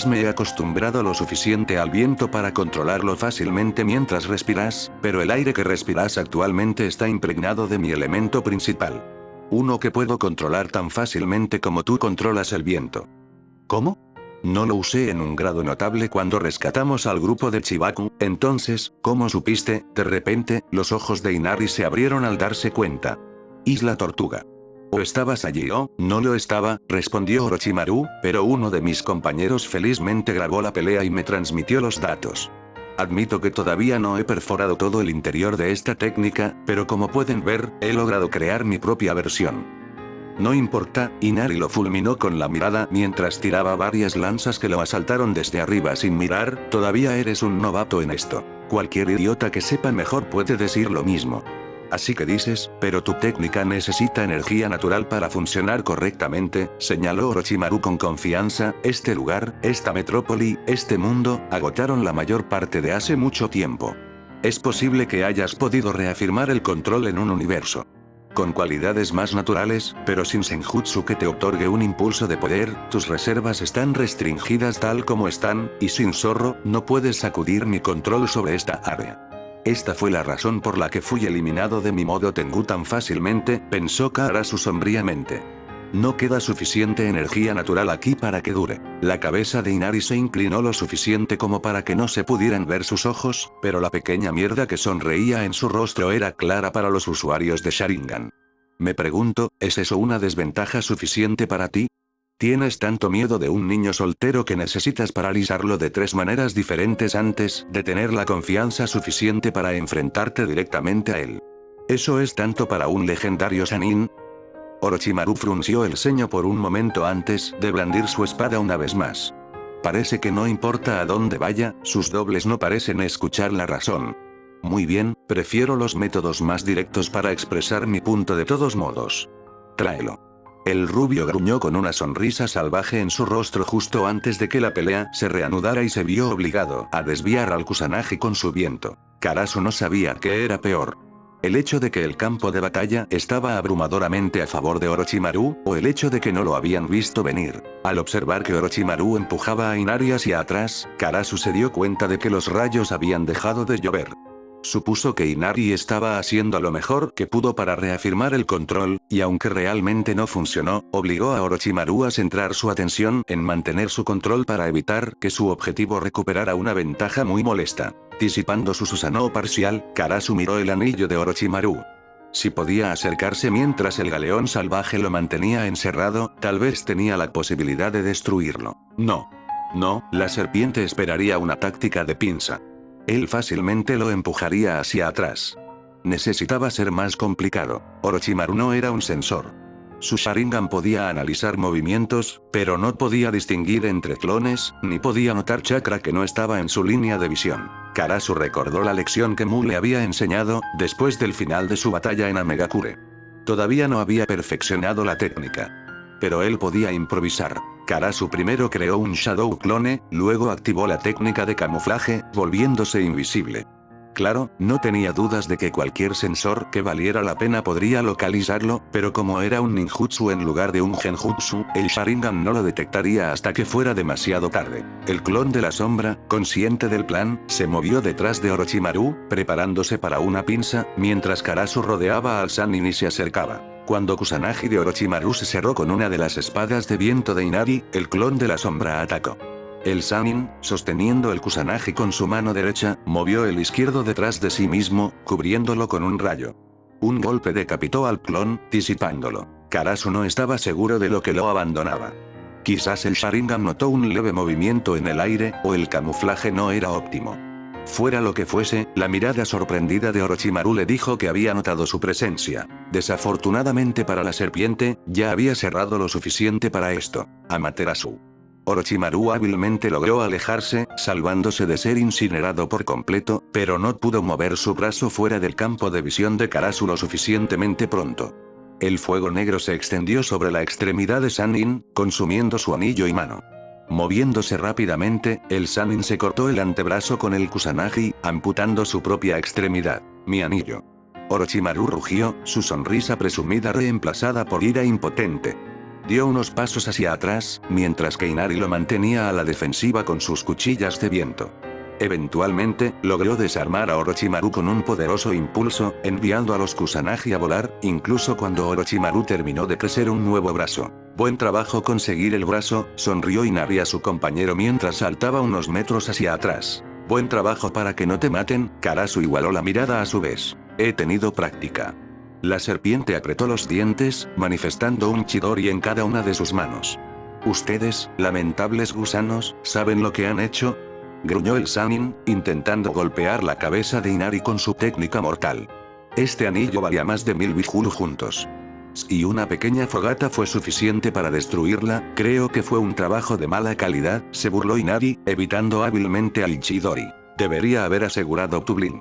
Me he acostumbrado lo suficiente al viento para controlarlo fácilmente mientras respiras, pero el aire que respiras actualmente está impregnado de mi elemento principal. Uno que puedo controlar tan fácilmente como tú controlas el viento. ¿Cómo? No lo usé en un grado notable cuando rescatamos al grupo de Chibaku, entonces, ¿cómo supiste? De repente, los ojos de Inari se abrieron al darse cuenta. Isla Tortuga. ¿O estabas allí o no lo estaba?, respondió Orochimaru, pero uno de mis compañeros felizmente grabó la pelea y me transmitió los datos. Admito que todavía no he perforado todo el interior de esta técnica, pero como pueden ver, he logrado crear mi propia versión. No importa, Inari lo fulminó con la mirada mientras tiraba varias lanzas que lo asaltaron desde arriba sin mirar, todavía eres un novato en esto. Cualquier idiota que sepa mejor puede decir lo mismo. Así que dices, pero tu técnica necesita energía natural para funcionar correctamente, señaló Orochimaru con confianza. Este lugar, esta metrópoli, este mundo, agotaron la mayor parte de hace mucho tiempo. Es posible que hayas podido reafirmar el control en un universo con cualidades más naturales, pero sin senjutsu que te otorgue un impulso de poder, tus reservas están restringidas tal como están, y sin zorro, no puedes sacudir mi control sobre esta área. Esta fue la razón por la que fui eliminado de mi modo Tengu tan fácilmente, pensó Karasu sombríamente. No queda suficiente energía natural aquí para que dure. La cabeza de Inari se inclinó lo suficiente como para que no se pudieran ver sus ojos, pero la pequeña mierda que sonreía en su rostro era clara para los usuarios de Sharingan. Me pregunto, ¿es eso una desventaja suficiente para ti? ¿Tienes tanto miedo de un niño soltero que necesitas paralizarlo de 3 maneras diferentes antes de tener la confianza suficiente para enfrentarte directamente a él? ¿Eso es tanto para un legendario Sannin? Orochimaru frunció el ceño por un momento antes de blandir su espada una vez más. Parece que no importa a dónde vaya, sus dobles no parecen escuchar la razón. Muy bien, prefiero los métodos más directos para expresar mi punto de todos modos. Tráelo. El rubio gruñó con una sonrisa salvaje en su rostro justo antes de que la pelea se reanudara y se vio obligado a desviar al Kusanagi con su viento. Karasu no sabía qué era peor. El hecho de que el campo de batalla estaba abrumadoramente a favor de Orochimaru, o el hecho de que no lo habían visto venir. Al observar que Orochimaru empujaba a Inari hacia atrás, Karasu se dio cuenta de que los rayos habían dejado de llover. Supuso que Inari estaba haciendo lo mejor que pudo para reafirmar el control, y aunque realmente no funcionó, obligó a Orochimaru a centrar su atención en mantener su control para evitar que su objetivo recuperara una ventaja muy molesta. Disipando su Susanoo parcial, Karasu miró el anillo de Orochimaru. Si podía acercarse mientras el galeón salvaje lo mantenía encerrado, tal vez tenía la posibilidad de destruirlo. No. No, la serpiente esperaría una táctica de pinza. Él fácilmente lo empujaría hacia atrás. Necesitaba ser más complicado. Orochimaru no era un sensor. Su Sharingan podía analizar movimientos, pero no podía distinguir entre clones, ni podía notar chakra que no estaba en su línea de visión. Karasu recordó la lección que Mu le había enseñado, después del final de su batalla en Amegakure. Todavía no había perfeccionado la técnica. Pero él podía improvisar. Karasu primero creó un Shadow Clone, luego activó la técnica de camuflaje, volviéndose invisible. Claro, no tenía dudas de que cualquier sensor que valiera la pena podría localizarlo, pero como era un ninjutsu en lugar de un genjutsu, el Sharingan no lo detectaría hasta que fuera demasiado tarde. El clon de la sombra, consciente del plan, se movió detrás de Orochimaru, preparándose para una pinza, mientras Karasu rodeaba al Sannin y se acercaba. Cuando Kusanagi de Orochimaru se cerró con una de las espadas de viento de Inari, el clon de la sombra atacó. El Sannin, sosteniendo el Kusanagi con su mano derecha, movió el izquierdo detrás de sí mismo, cubriéndolo con un rayo. Un golpe decapitó al clon, disipándolo. Karasu no estaba seguro de lo que lo abandonaba. Quizás el Sharingan notó un leve movimiento en el aire, o el camuflaje no era óptimo. Fuera lo que fuese, la mirada sorprendida de Orochimaru le dijo que había notado su presencia. Desafortunadamente para la serpiente, ya había cerrado lo suficiente para esto. Amaterasu. Orochimaru hábilmente logró alejarse, salvándose de ser incinerado por completo, pero no pudo mover su brazo fuera del campo de visión de Karasu lo suficientemente pronto. El fuego negro se extendió sobre la extremidad de Sannin, consumiendo su anillo y mano. Moviéndose rápidamente, el Sannin se cortó el antebrazo con el Kusanagi, amputando su propia extremidad. Mi anillo. Orochimaru rugió, su sonrisa presumida reemplazada por ira impotente. Dio unos pasos hacia atrás, mientras que Inari lo mantenía a la defensiva con sus cuchillas de viento. Eventualmente, logró desarmar a Orochimaru con un poderoso impulso, enviando a los Kusanagi a volar, incluso cuando Orochimaru terminó de crecer un nuevo brazo. Buen trabajo conseguir el brazo, sonrió Inari a su compañero mientras saltaba unos metros hacia atrás. Buen trabajo para que no te maten, Karasu igualó la mirada a su vez. He tenido práctica. La serpiente apretó los dientes, manifestando un Chidori en cada una de sus manos. Ustedes, lamentables gusanos, ¿saben lo que han hecho? Gruñó el Sannin, intentando golpear la cabeza de Inari con su técnica mortal. Este anillo valía más de 1000 Bihulu juntos. Si una pequeña fogata fue suficiente para destruirla, creo que fue un trabajo de mala calidad, se burló Inari, evitando hábilmente al Chidori. Debería haber asegurado tu blin.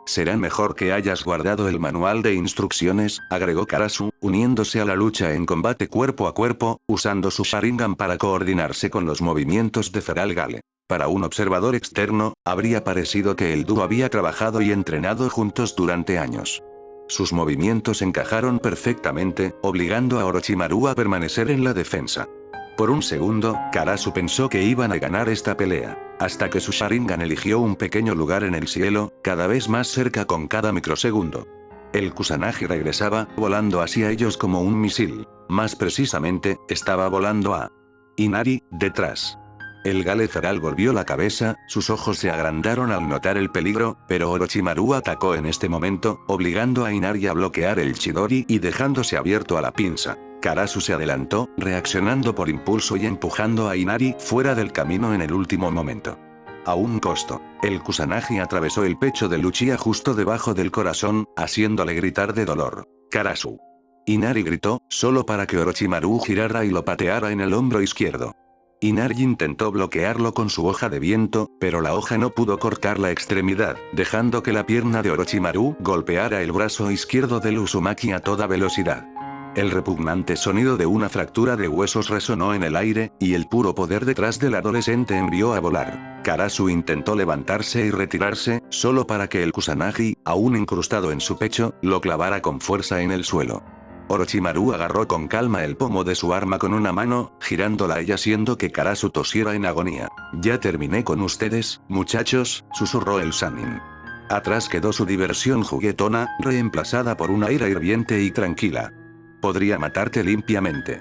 Será mejor que hayas guardado el manual de instrucciones, agregó Karasu, uniéndose a la lucha en combate cuerpo a cuerpo, usando su Sharingan para coordinarse con los movimientos de Feral Gale. Para un observador externo, habría parecido que el dúo había trabajado y entrenado juntos durante años. Sus movimientos encajaron perfectamente, obligando a Orochimaru a permanecer en la defensa. Por un segundo, Karasu pensó que iban a ganar esta pelea, hasta que su Sharingan eligió un pequeño lugar en el cielo, cada vez más cerca con cada microsegundo. El Kusanagi regresaba, volando hacia ellos como un misil. Más precisamente, estaba volando a Inari, detrás. El Gale Feral volvió la cabeza, sus ojos se agrandaron al notar el peligro, pero Orochimaru atacó en este momento, obligando a Inari a bloquear el Chidori y dejándose abierto a la pinza. Karasu se adelantó, reaccionando por impulso y empujando a Inari fuera del camino en el último momento. A un costo, el Kusanagi atravesó el pecho de Uchiha justo debajo del corazón, haciéndole gritar de dolor. Karasu. Inari gritó, solo para que Orochimaru girara y lo pateara en el hombro izquierdo. Inari intentó bloquearlo con su hoja de viento, pero la hoja no pudo cortar la extremidad, dejando que la pierna de Orochimaru golpeara el brazo izquierdo del Uzumaki a toda velocidad. El repugnante sonido de una fractura de huesos resonó en el aire, y el puro poder detrás del adolescente envió a volar. Karasu intentó levantarse y retirarse, solo para que el Kusanagi, aún incrustado en su pecho, lo clavara con fuerza en el suelo. Orochimaru agarró con calma el pomo de su arma con una mano, girándola y haciendo que Karasu tosiera en agonía. Ya terminé con ustedes, muchachos, susurró el Sannin. Atrás quedó su diversión juguetona, reemplazada por una ira hirviente y tranquila. Podría matarte limpiamente.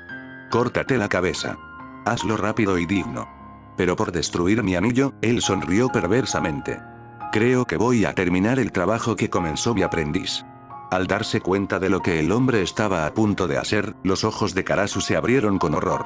Córtate la cabeza. Hazlo rápido y digno. Pero por destruir mi anillo, él sonrió perversamente. Creo que voy a terminar el trabajo que comenzó mi aprendiz. Al darse cuenta de lo que el hombre estaba a punto de hacer, los ojos de Karasu se abrieron con horror.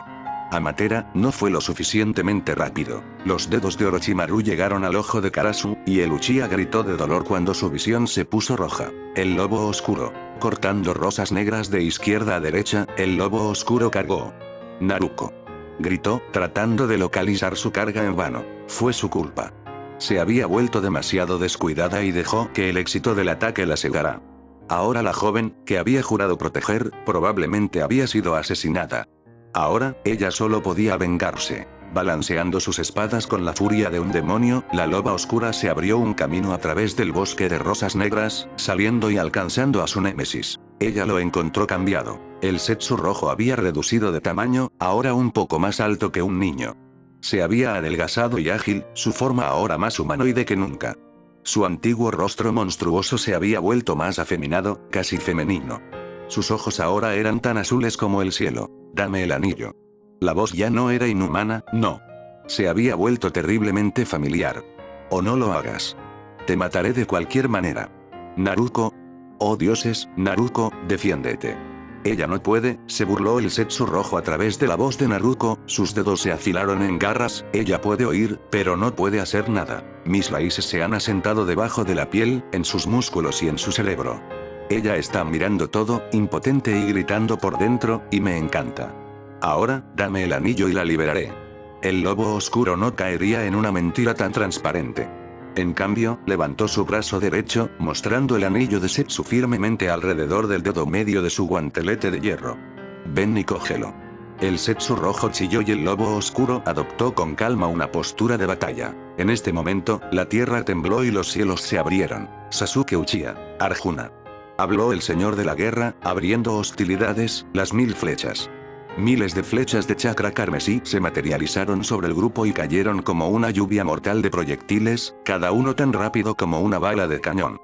Amatera, no fue lo suficientemente rápido. Los dedos de Orochimaru llegaron al ojo de Karasu, y el Uchiha gritó de dolor cuando su visión se puso roja. El lobo oscuro. Cortando rosas negras de izquierda a derecha, el lobo oscuro cargó. Naruko. Gritó, tratando de localizar su carga en vano. Fue su culpa. Se había vuelto demasiado descuidada y dejó que el éxito del ataque la cegara. Ahora la joven, que había jurado proteger, probablemente había sido asesinada. Ahora, ella solo podía vengarse. Balanceando sus espadas con la furia de un demonio, la loba oscura se abrió un camino a través del bosque de rosas negras, saliendo y alcanzando a su némesis. Ella lo encontró cambiado. El Zetsu rojo había reducido de tamaño, ahora un poco más alto que un niño. Se había adelgazado y ágil, su forma ahora más humanoide que nunca. Su antiguo rostro monstruoso se había vuelto más afeminado, casi femenino. Sus ojos ahora eran tan azules como el cielo. Dame el anillo. La voz ya no era inhumana, no. Se había vuelto terriblemente familiar. O no lo hagas. Te mataré de cualquier manera. Naruko. Oh dioses, Naruko, defiéndete. Ella no puede, se burló el Zetsu rojo a través de la voz de Naruko, sus dedos se afilaron en garras, ella puede oír, pero no puede hacer nada. Mis raíces se han asentado debajo de la piel, en sus músculos y en su cerebro. Ella está mirando todo, impotente y gritando por dentro, y me encanta. Ahora, dame el anillo y la liberaré. El lobo oscuro no caería en una mentira tan transparente. En cambio, levantó su brazo derecho, mostrando el anillo de Setsu firmemente alrededor del dedo medio de su guantelete de hierro. Ven y cógelo. El Setsu rojo chilló y el lobo oscuro adoptó con calma una postura de batalla. En este momento, la tierra tembló y los cielos se abrieron. Sasuke Uchiha. Arjuna. Habló el señor de la guerra, abriendo hostilidades, las 1000 flechas. Miles de flechas de chakra carmesí se materializaron sobre el grupo y cayeron como una lluvia mortal de proyectiles, cada uno tan rápido como una bala de cañón.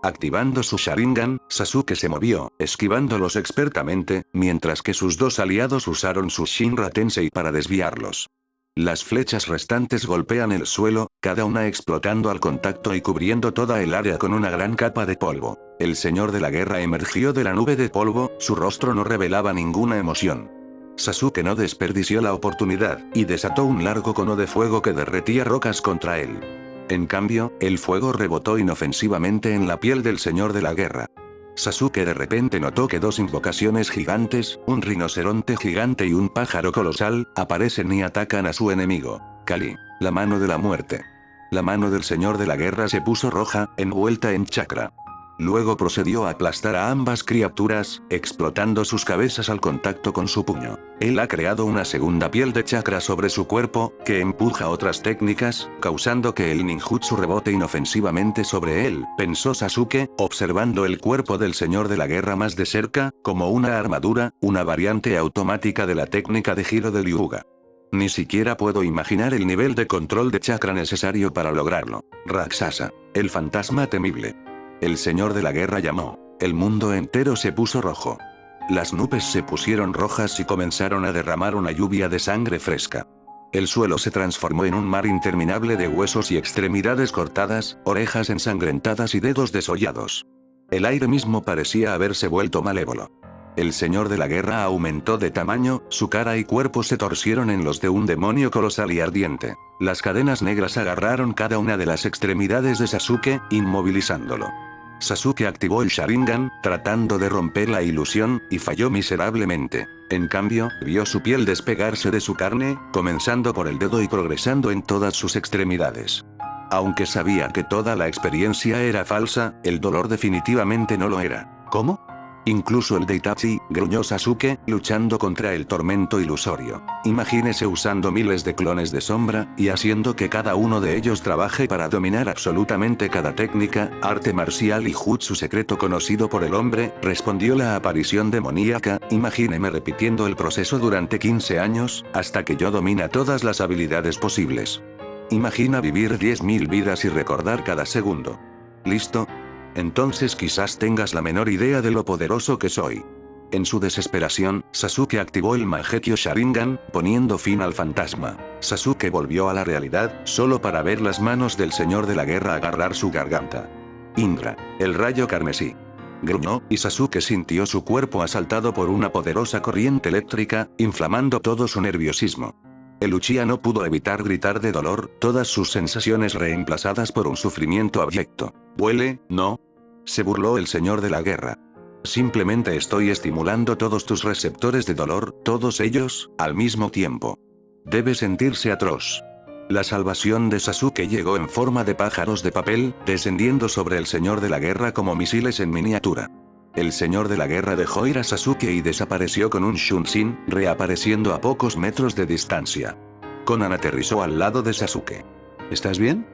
Activando su Sharingan, Sasuke se movió, esquivándolos expertamente, mientras que sus dos aliados usaron su Shinra Tensei para desviarlos. Las flechas restantes golpean el suelo, cada una explotando al contacto y cubriendo toda el área con una gran capa de polvo. El señor de la guerra emergió de la nube de polvo, su rostro no revelaba ninguna emoción. Sasuke no desperdició la oportunidad, y desató un largo cono de fuego que derretía rocas contra él. En cambio, el fuego rebotó inofensivamente en la piel del señor de la guerra. Sasuke de repente notó que dos invocaciones gigantes, un rinoceronte gigante y un pájaro colosal, aparecen y atacan a su enemigo, Kali, la mano de la muerte. La mano del señor de la guerra se puso roja, envuelta en chakra. Luego procedió a aplastar a ambas criaturas, explotando sus cabezas al contacto con su puño. Él ha creado una segunda piel de chakra sobre su cuerpo, que empuja otras técnicas, causando que el ninjutsu rebote inofensivamente sobre él, pensó Sasuke, observando el cuerpo del señor de la guerra más de cerca, como una armadura, una variante automática de la técnica de giro del Hyuga. Ni siquiera puedo imaginar el nivel de control de chakra necesario para lograrlo. Raksasa, el fantasma temible. El señor de la guerra llamó. El mundo entero se puso rojo. Las nubes se pusieron rojas y comenzaron a derramar una lluvia de sangre fresca. El suelo se transformó en un mar interminable de huesos y extremidades cortadas, orejas ensangrentadas y dedos desollados. El aire mismo parecía haberse vuelto malévolo. El señor de la guerra aumentó de tamaño, su cara y cuerpo se torcieron en los de un demonio colosal y ardiente. Las cadenas negras agarraron cada una de las extremidades de Sasuke, inmovilizándolo. Sasuke activó el Sharingan, tratando de romper la ilusión, y falló miserablemente. En cambio, vio su piel despegarse de su carne, comenzando por el dedo y progresando en todas sus extremidades. Aunque sabía que toda la experiencia era falsa, el dolor definitivamente no lo era. ¿Cómo? Incluso el de Itachi, gruñó Sasuke, luchando contra el tormento ilusorio. Imagínese usando miles de clones de sombra, y haciendo que cada uno de ellos trabaje para dominar absolutamente cada técnica, arte marcial y jutsu secreto conocido por el hombre, respondió la aparición demoníaca. Imagíneme repitiendo el proceso durante 15 años, hasta que yo domina todas las habilidades posibles. Imagina vivir 10.000 vidas y recordar cada segundo. ¿Listo? Entonces quizás tengas la menor idea de lo poderoso que soy. En su desesperación, Sasuke activó el Mangekyo Sharingan, poniendo fin al fantasma. Sasuke volvió a la realidad, solo para ver las manos del señor de la guerra agarrar su garganta. Indra, el rayo carmesí. Gruñó, y Sasuke sintió su cuerpo asaltado por una poderosa corriente eléctrica, inflamando todo su nerviosismo. El Uchiha no pudo evitar gritar de dolor, todas sus sensaciones reemplazadas por un sufrimiento abyecto. «¿Huele, no?», se burló el señor de la guerra. «Simplemente estoy estimulando todos tus receptores de dolor, todos ellos, al mismo tiempo. Debe sentirse atroz». La salvación de Sasuke llegó en forma de pájaros de papel, descendiendo sobre el señor de la guerra como misiles en miniatura. El señor de la guerra dejó ir a Sasuke y desapareció con un Shunshin, reapareciendo a pocos metros de distancia. Konan aterrizó al lado de Sasuke. ¿Estás bien?,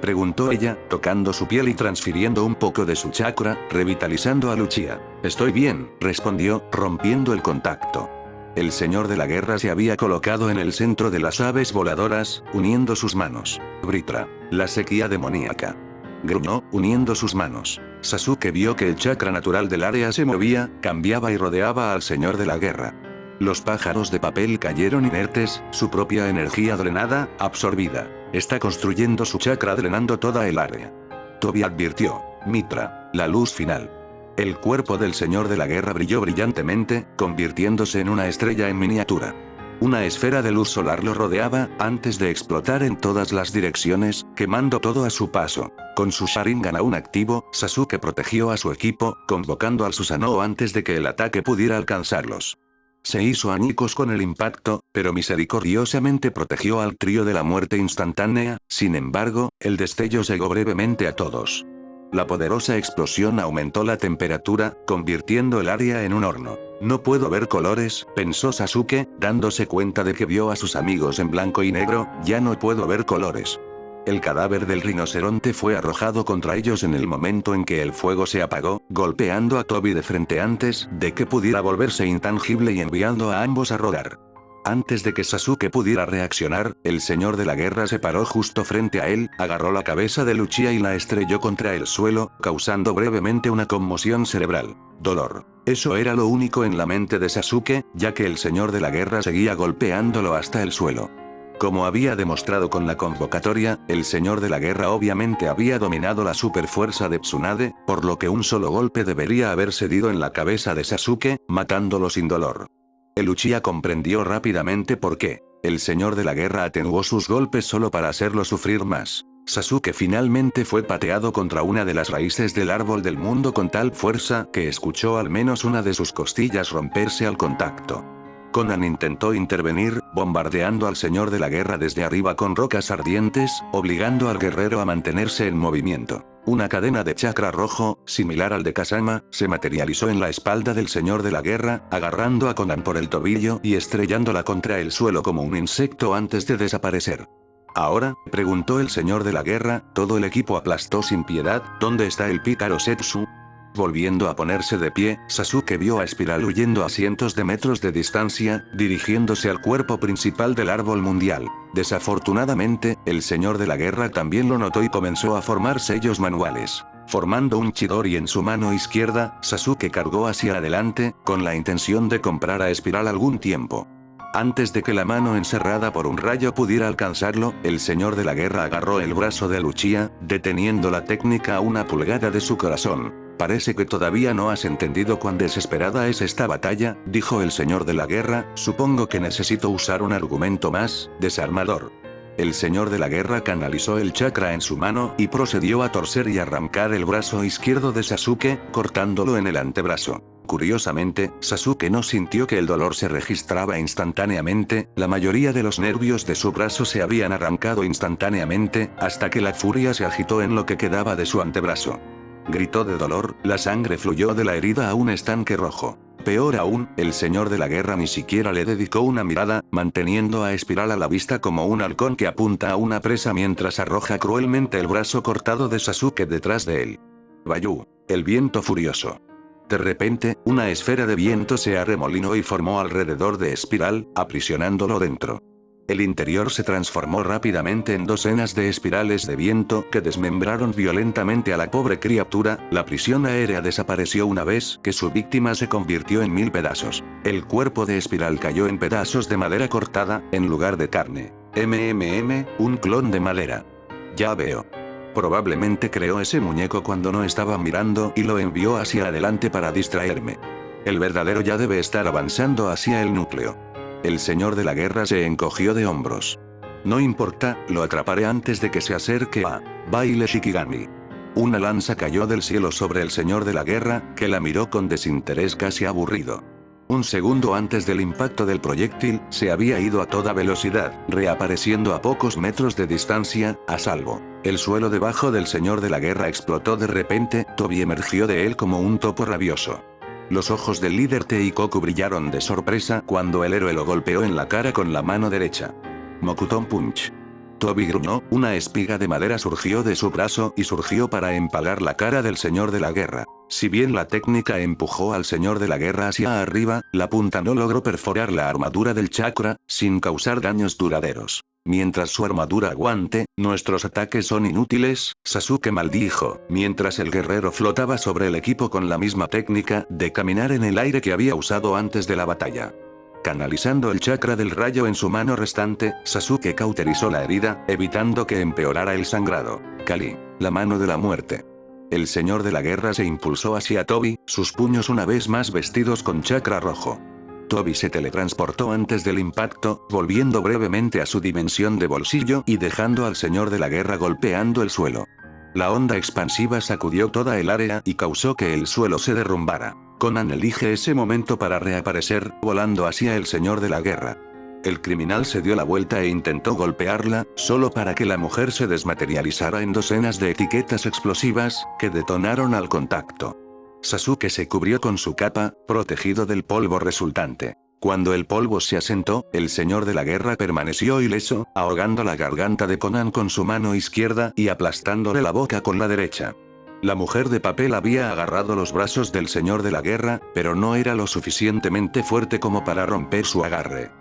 preguntó ella, tocando su piel y transfiriendo un poco de su chakra, revitalizando a Uchiha. «Estoy bien», respondió, rompiendo el contacto. El señor de la guerra se había colocado en el centro de las aves voladoras, uniendo sus manos. «Vritra, la sequía demoníaca», gruñó, uniendo sus manos. Sasuke vio que el chakra natural del área se movía, cambiaba y rodeaba al señor de la guerra. Los pájaros de papel cayeron inertes, su propia energía drenada, absorbida. Está construyendo su chakra drenando toda el área. Tobi advirtió. Mitra, la luz final. El cuerpo del señor de la guerra brilló brillantemente, convirtiéndose en una estrella en miniatura. Una esfera de luz solar lo rodeaba, antes de explotar en todas las direcciones, quemando todo a su paso. Con su Sharingan aún activo, Sasuke protegió a su equipo, convocando al Susanoo antes de que el ataque pudiera alcanzarlos. Se hizo añicos con el impacto, pero misericordiosamente protegió al trío de la muerte instantánea. Sin embargo, el destello cegó brevemente a todos. La poderosa explosión aumentó la temperatura, convirtiendo el área en un horno. No puedo ver colores, pensó Sasuke, dándose cuenta de que vio a sus amigos en blanco y negro. Ya no puedo ver colores. El cadáver del rinoceronte fue arrojado contra ellos en el momento en que el fuego se apagó, golpeando a Tobi de frente antes de que pudiera volverse intangible y enviando a ambos a rodar. Antes de que Sasuke pudiera reaccionar, el señor de la guerra se paró justo frente a él, agarró la cabeza de Uchiha y la estrelló contra el suelo, causando brevemente una conmoción cerebral. Dolor. Eso era lo único en la mente de Sasuke, ya que el señor de la guerra seguía golpeándolo hasta el suelo. Como había demostrado con la convocatoria, el señor de la guerra obviamente había dominado la superfuerza de Tsunade, por lo que un solo golpe debería haber cedido en la cabeza de Sasuke, matándolo sin dolor. El Uchiha comprendió rápidamente por qué. El señor de la guerra atenuó sus golpes solo para hacerlo sufrir más. Sasuke finalmente fue pateado contra una de las raíces del árbol del mundo con tal fuerza que escuchó al menos una de sus costillas romperse al contacto. Conan intentó intervenir, bombardeando al señor de la guerra desde arriba con rocas ardientes, obligando al guerrero a mantenerse en movimiento. Una cadena de chakra rojo, similar al de Kasama, se materializó en la espalda del señor de la guerra, agarrando a Conan por el tobillo y estrellándola contra el suelo como un insecto antes de desaparecer. ¿Ahora?, preguntó el señor de la guerra. Todo el equipo aplastó sin piedad. ¿Dónde está el pícaro Setsu? Volviendo a ponerse de pie, Sasuke vio a Espiral huyendo a cientos de metros de distancia, dirigiéndose al cuerpo principal del árbol mundial. Desafortunadamente, el señor de la guerra también lo notó y comenzó a formar sellos manuales. Formando un Chidori en su mano izquierda, Sasuke cargó hacia adelante, con la intención de comprar a Espiral algún tiempo. Antes de que la mano encerrada por un rayo pudiera alcanzarlo, el señor de la guerra agarró el brazo de Uchiha, deteniendo la técnica a una pulgada de su corazón. Parece que todavía no has entendido cuán desesperada es esta batalla, dijo el señor de la guerra. Supongo que necesito usar un argumento más desarmador. El señor de la guerra canalizó el chakra en su mano y procedió a torcer y arrancar el brazo izquierdo de Sasuke, cortándolo en el antebrazo. Curiosamente, Sasuke no sintió que el dolor se registraba instantáneamente. La mayoría de los nervios de su brazo se habían arrancado instantáneamente, hasta que la furia se agitó en lo que quedaba de su antebrazo. Gritó de dolor, la sangre fluyó de la herida a un estanque rojo. Peor aún, el señor de la guerra ni siquiera le dedicó una mirada, manteniendo a Espiral a la vista como un halcón que apunta a una presa mientras arroja cruelmente el brazo cortado de Sasuke detrás de él. Bayou. El viento furioso. De repente, una esfera de viento se arremolinó y formó alrededor de Espiral, aprisionándolo dentro. El interior se transformó rápidamente en docenas de espirales de viento que desmembraron violentamente a la pobre criatura. La prisión aérea desapareció una vez que su víctima se convirtió en 1000 pedazos. El cuerpo de Espiral cayó en pedazos de madera cortada, en lugar de carne. Un clon de madera. Ya veo. Probablemente creó ese muñeco cuando no estaba mirando y lo envió hacia adelante para distraerme. El verdadero ya debe estar avanzando hacia el núcleo. El señor de la guerra se encogió de hombros. No importa, lo atraparé antes de que se acerque a Baile Shikigami. Una lanza cayó del cielo sobre el señor de la guerra, que la miró con desinterés casi aburrido. Un segundo antes del impacto del proyectil, se había ido a toda velocidad, reapareciendo a pocos metros de distancia, a salvo. El suelo debajo del señor de la guerra explotó de repente. Tobi emergió de él como un topo rabioso. Los ojos del líder Teikoku brillaron de sorpresa cuando el héroe lo golpeó en la cara con la mano derecha. Mokuton Punch. Tobi gruñó, una espiga de madera surgió de su brazo y surgió para empalar la cara del señor de la guerra. Si bien la técnica empujó al señor de la guerra hacia arriba, la punta no logró perforar la armadura del chakra, sin causar daños duraderos. Mientras su armadura aguante, nuestros ataques son inútiles, Sasuke maldijo, mientras el guerrero flotaba sobre el equipo con la misma técnica de caminar en el aire que había usado antes de la batalla. Canalizando el chakra del rayo en su mano restante, Sasuke cauterizó la herida, evitando que empeorara el sangrado. Kali, la mano de la muerte. El señor de la guerra se impulsó hacia Tobi, sus puños una vez más vestidos con chakra rojo. Toby se teletransportó antes del impacto, volviendo brevemente a su dimensión de bolsillo y dejando al señor de la guerra golpeando el suelo. La onda expansiva sacudió toda el área y causó que el suelo se derrumbara. Conan elige ese momento para reaparecer, volando hacia el señor de la guerra. El criminal se dio la vuelta e intentó golpearla, solo para que la mujer se desmaterializara en docenas de etiquetas explosivas, que detonaron al contacto. Sasuke se cubrió con su capa, protegido del polvo resultante. Cuando el polvo se asentó, el señor de la guerra permaneció ileso, ahogando la garganta de Conan con su mano izquierda y aplastándole la boca con la derecha. La mujer de papel había agarrado los brazos del señor de la guerra, pero no era lo suficientemente fuerte como para romper su agarre.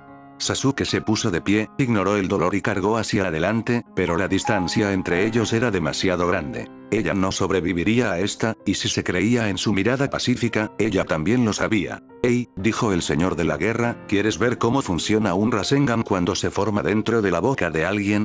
Sasuke se puso de pie, ignoró el dolor y cargó hacia adelante, pero la distancia entre ellos era demasiado grande. Ella no sobreviviría a esta, y si se creía en su mirada pacífica, ella también lo sabía. «Hey», dijo el señor de la guerra, «¿quieres ver cómo funciona un Rasengan cuando se forma dentro de la boca de alguien?»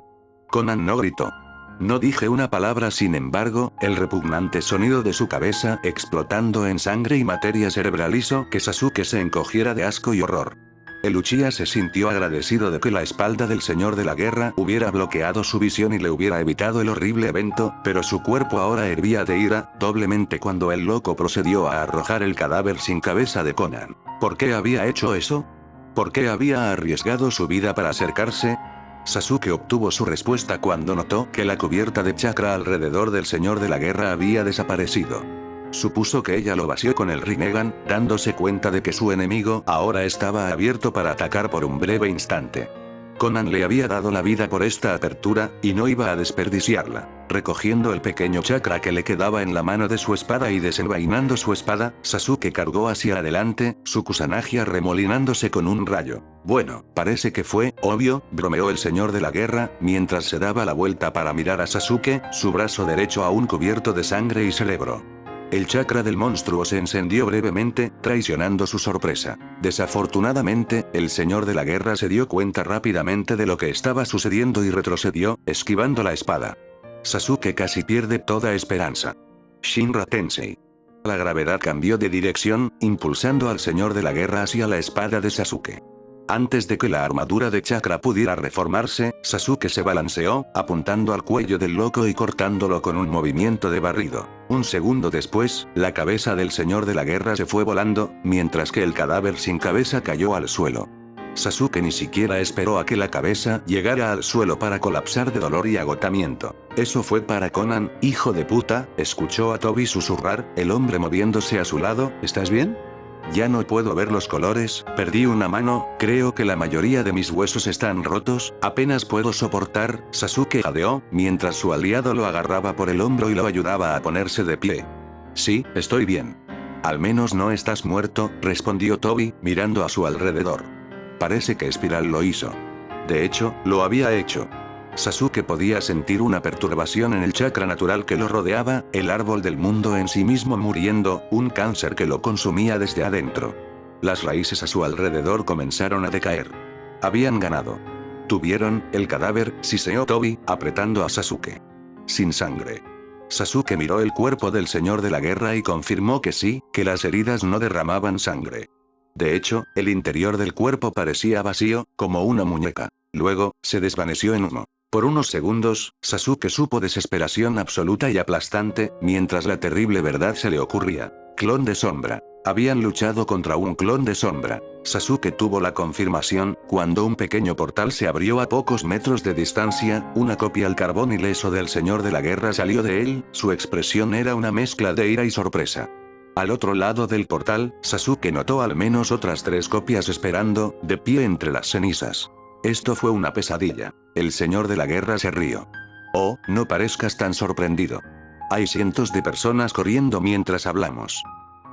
Conan no gritó. No dije una palabra, sin embargo, el repugnante sonido de su cabeza explotando en sangre y materia cerebral hizo que Sasuke se encogiera de asco y horror. El Uchiha se sintió agradecido de que la espalda del señor de la guerra hubiera bloqueado su visión y le hubiera evitado el horrible evento, pero su cuerpo ahora hervía de ira, doblemente cuando el loco procedió a arrojar el cadáver sin cabeza de Conan. ¿Por qué había hecho eso? ¿Por qué había arriesgado su vida para acercarse? Sasuke obtuvo su respuesta cuando notó que la cubierta de chakra alrededor del señor de la guerra había desaparecido. Supuso que ella lo vació con el Rinnegan, dándose cuenta de que su enemigo ahora estaba abierto para atacar por un breve instante. Conan le había dado la vida por esta apertura, y no iba a desperdiciarla. Recogiendo el pequeño chakra que le quedaba en la mano de su espada y desenvainando su espada, Sasuke cargó hacia adelante, su Kusanagi arremolinándose con un rayo. «Bueno, parece que fue obvio», bromeó el señor de la guerra, mientras se daba la vuelta para mirar a Sasuke, su brazo derecho aún cubierto de sangre y cerebro. El chakra del monstruo se encendió brevemente, traicionando su sorpresa. Desafortunadamente, el señor de la guerra se dio cuenta rápidamente de lo que estaba sucediendo y retrocedió, esquivando la espada. Sasuke casi pierde toda esperanza. Shinra Tensei. La gravedad cambió de dirección, impulsando al señor de la guerra hacia la espada de Sasuke. Antes de que la armadura de chakra pudiera reformarse, Sasuke se balanceó, apuntando al cuello del loco y cortándolo con un movimiento de barrido. Un segundo después, la cabeza del señor de la guerra se fue volando, mientras que el cadáver sin cabeza cayó al suelo. Sasuke ni siquiera esperó a que la cabeza llegara al suelo para colapsar de dolor y agotamiento. Eso fue para Conan, hijo de puta, escuchó a Toby susurrar, el hombre moviéndose a su lado, ¿estás bien? Ya no puedo ver los colores, perdí una mano, creo que la mayoría de mis huesos están rotos, apenas puedo soportar, Sasuke jadeó, mientras su aliado lo agarraba por el hombro y lo ayudaba a ponerse de pie. Sí, estoy bien. Al menos no estás muerto, respondió Toby, mirando a su alrededor. Parece que Espiral lo hizo. De hecho, lo había hecho. Sasuke podía sentir una perturbación en el chakra natural que lo rodeaba, el árbol del mundo en sí mismo muriendo, un cáncer que lo consumía desde adentro. Las raíces a su alrededor comenzaron a decaer. Habían ganado. Tuvieron el cadáver, siseó Toby, apretando a Sasuke. Sin sangre. Sasuke miró el cuerpo del señor de la guerra y confirmó que sí, que las heridas no derramaban sangre. De hecho, el interior del cuerpo parecía vacío, como una muñeca. Luego, se desvaneció en humo. Por unos segundos, Sasuke supo desesperación absoluta y aplastante, mientras la terrible verdad se le ocurría. Clon de sombra. Habían luchado contra un clon de sombra. Sasuke tuvo la confirmación, cuando un pequeño portal se abrió a pocos metros de distancia, una copia al carbón ileso del señor de la guerra salió de él, su expresión era una mezcla de ira y sorpresa. Al otro lado del portal, Sasuke notó al menos otras 3 copias esperando, de pie entre las cenizas. Esto fue una pesadilla. El señor de la guerra se rió. Oh, no parezcas tan sorprendido. Hay cientos de personas corriendo mientras hablamos.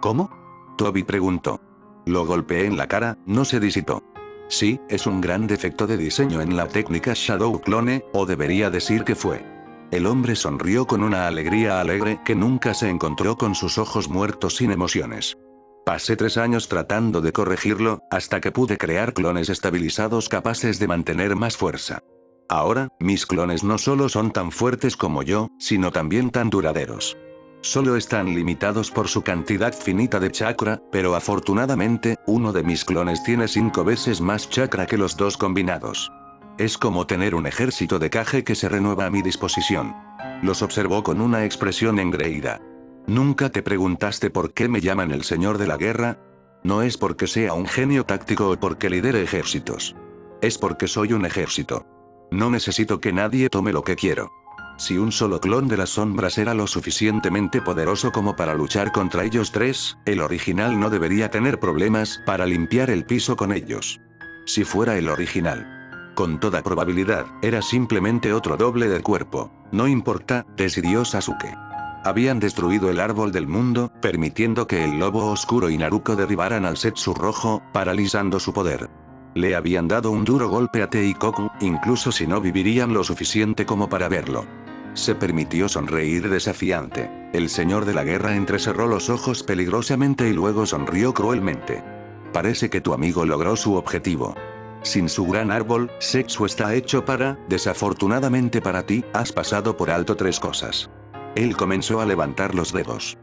¿Cómo? Toby preguntó. Lo golpeé en la cara, no se disipó. Sí, es un gran defecto de diseño en la técnica Shadow Clone, o debería decir que fue. El hombre sonrió con una alegría alegre que nunca se encontró con sus ojos muertos sin emociones. Pasé 3 años tratando de corregirlo, hasta que pude crear clones estabilizados capaces de mantener más fuerza. Ahora, mis clones no solo son tan fuertes como yo, sino también tan duraderos. Solo están limitados por su cantidad finita de chakra, pero afortunadamente, uno de mis clones tiene 5 veces más chakra que los dos combinados. Es como tener un ejército de Kage que se renueva a mi disposición. Los observó con una expresión engreída. ¿Nunca te preguntaste por qué me llaman el Señor de la Guerra? No es porque sea un genio táctico o porque lidere ejércitos. Es porque soy un ejército. No necesito que nadie tome lo que quiero. Si un solo clon de las sombras era lo suficientemente poderoso como para luchar contra ellos tres, el original no debería tener problemas para limpiar el piso con ellos. Si fuera el original. Con toda probabilidad, era simplemente otro doble de cuerpo. No importa, decidió Sasuke. Habían destruido el árbol del mundo, permitiendo que el lobo oscuro y Naruto derribaran al Zetsu rojo, paralizando su poder. Le habían dado un duro golpe a Teikoku, incluso si no vivirían lo suficiente como para verlo. Se permitió sonreír desafiante. El Señor de la Guerra entrecerró los ojos peligrosamente y luego sonrió cruelmente. Parece que tu amigo logró su objetivo. Sin su gran árbol, Zetsu está hecho para, desafortunadamente para ti, has pasado por alto 3 cosas. Él comenzó a levantar los dedos.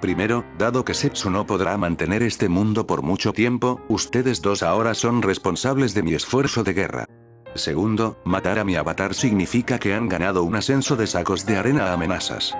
Primero, dado que Zetsu no podrá mantener este mundo por mucho tiempo, ustedes dos ahora son responsables de mi esfuerzo de guerra. Segundo, matar a mi avatar significa que han ganado un ascenso de sacos de arena a amenazas.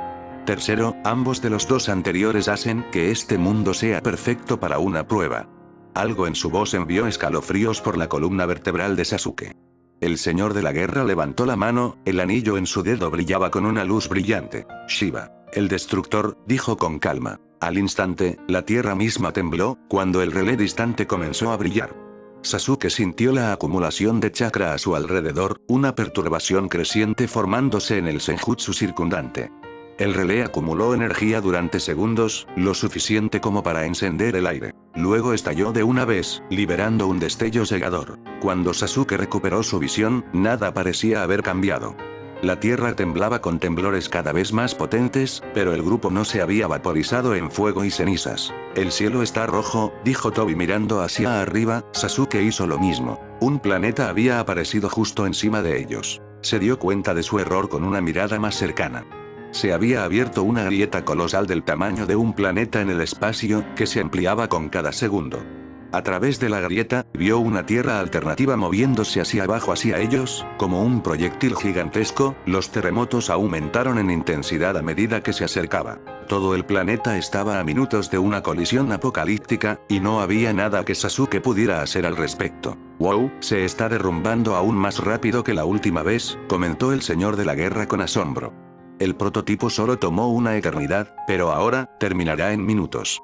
Tercero, ambos de los dos anteriores hacen que este mundo sea perfecto para una prueba. Algo en su voz envió escalofríos por la columna vertebral de Sasuke. El Señor de la Guerra levantó la mano, el anillo en su dedo brillaba con una luz brillante. Shiva, el destructor, dijo con calma. Al instante, la tierra misma tembló, cuando el relé distante comenzó a brillar. Sasuke sintió la acumulación de chakra a su alrededor, una perturbación creciente formándose en el senjutsu circundante. El relé acumuló energía durante segundos, lo suficiente como para encender el aire. Luego estalló de una vez, liberando un destello cegador. Cuando Sasuke recuperó su visión, nada parecía haber cambiado. La tierra temblaba con temblores cada vez más potentes, pero el grupo no se había vaporizado en fuego y cenizas. El cielo está rojo, dijo Tobi mirando hacia arriba. Sasuke hizo lo mismo. Un planeta había aparecido justo encima de ellos. Se dio cuenta de su error con una mirada más cercana. Se había abierto una grieta colosal del tamaño de un planeta en el espacio, que se ampliaba con cada segundo. A través de la grieta, vio una tierra alternativa moviéndose hacia abajo hacia ellos, como un proyectil gigantesco. Los terremotos aumentaron en intensidad a medida que se acercaba. Todo el planeta estaba a minutos de una colisión apocalíptica, y no había nada que Sasuke pudiera hacer al respecto. «Wow, se está derrumbando aún más rápido que la última vez», comentó el Señor de la Guerra con asombro. El prototipo solo tomó una eternidad, pero ahora, terminará en minutos.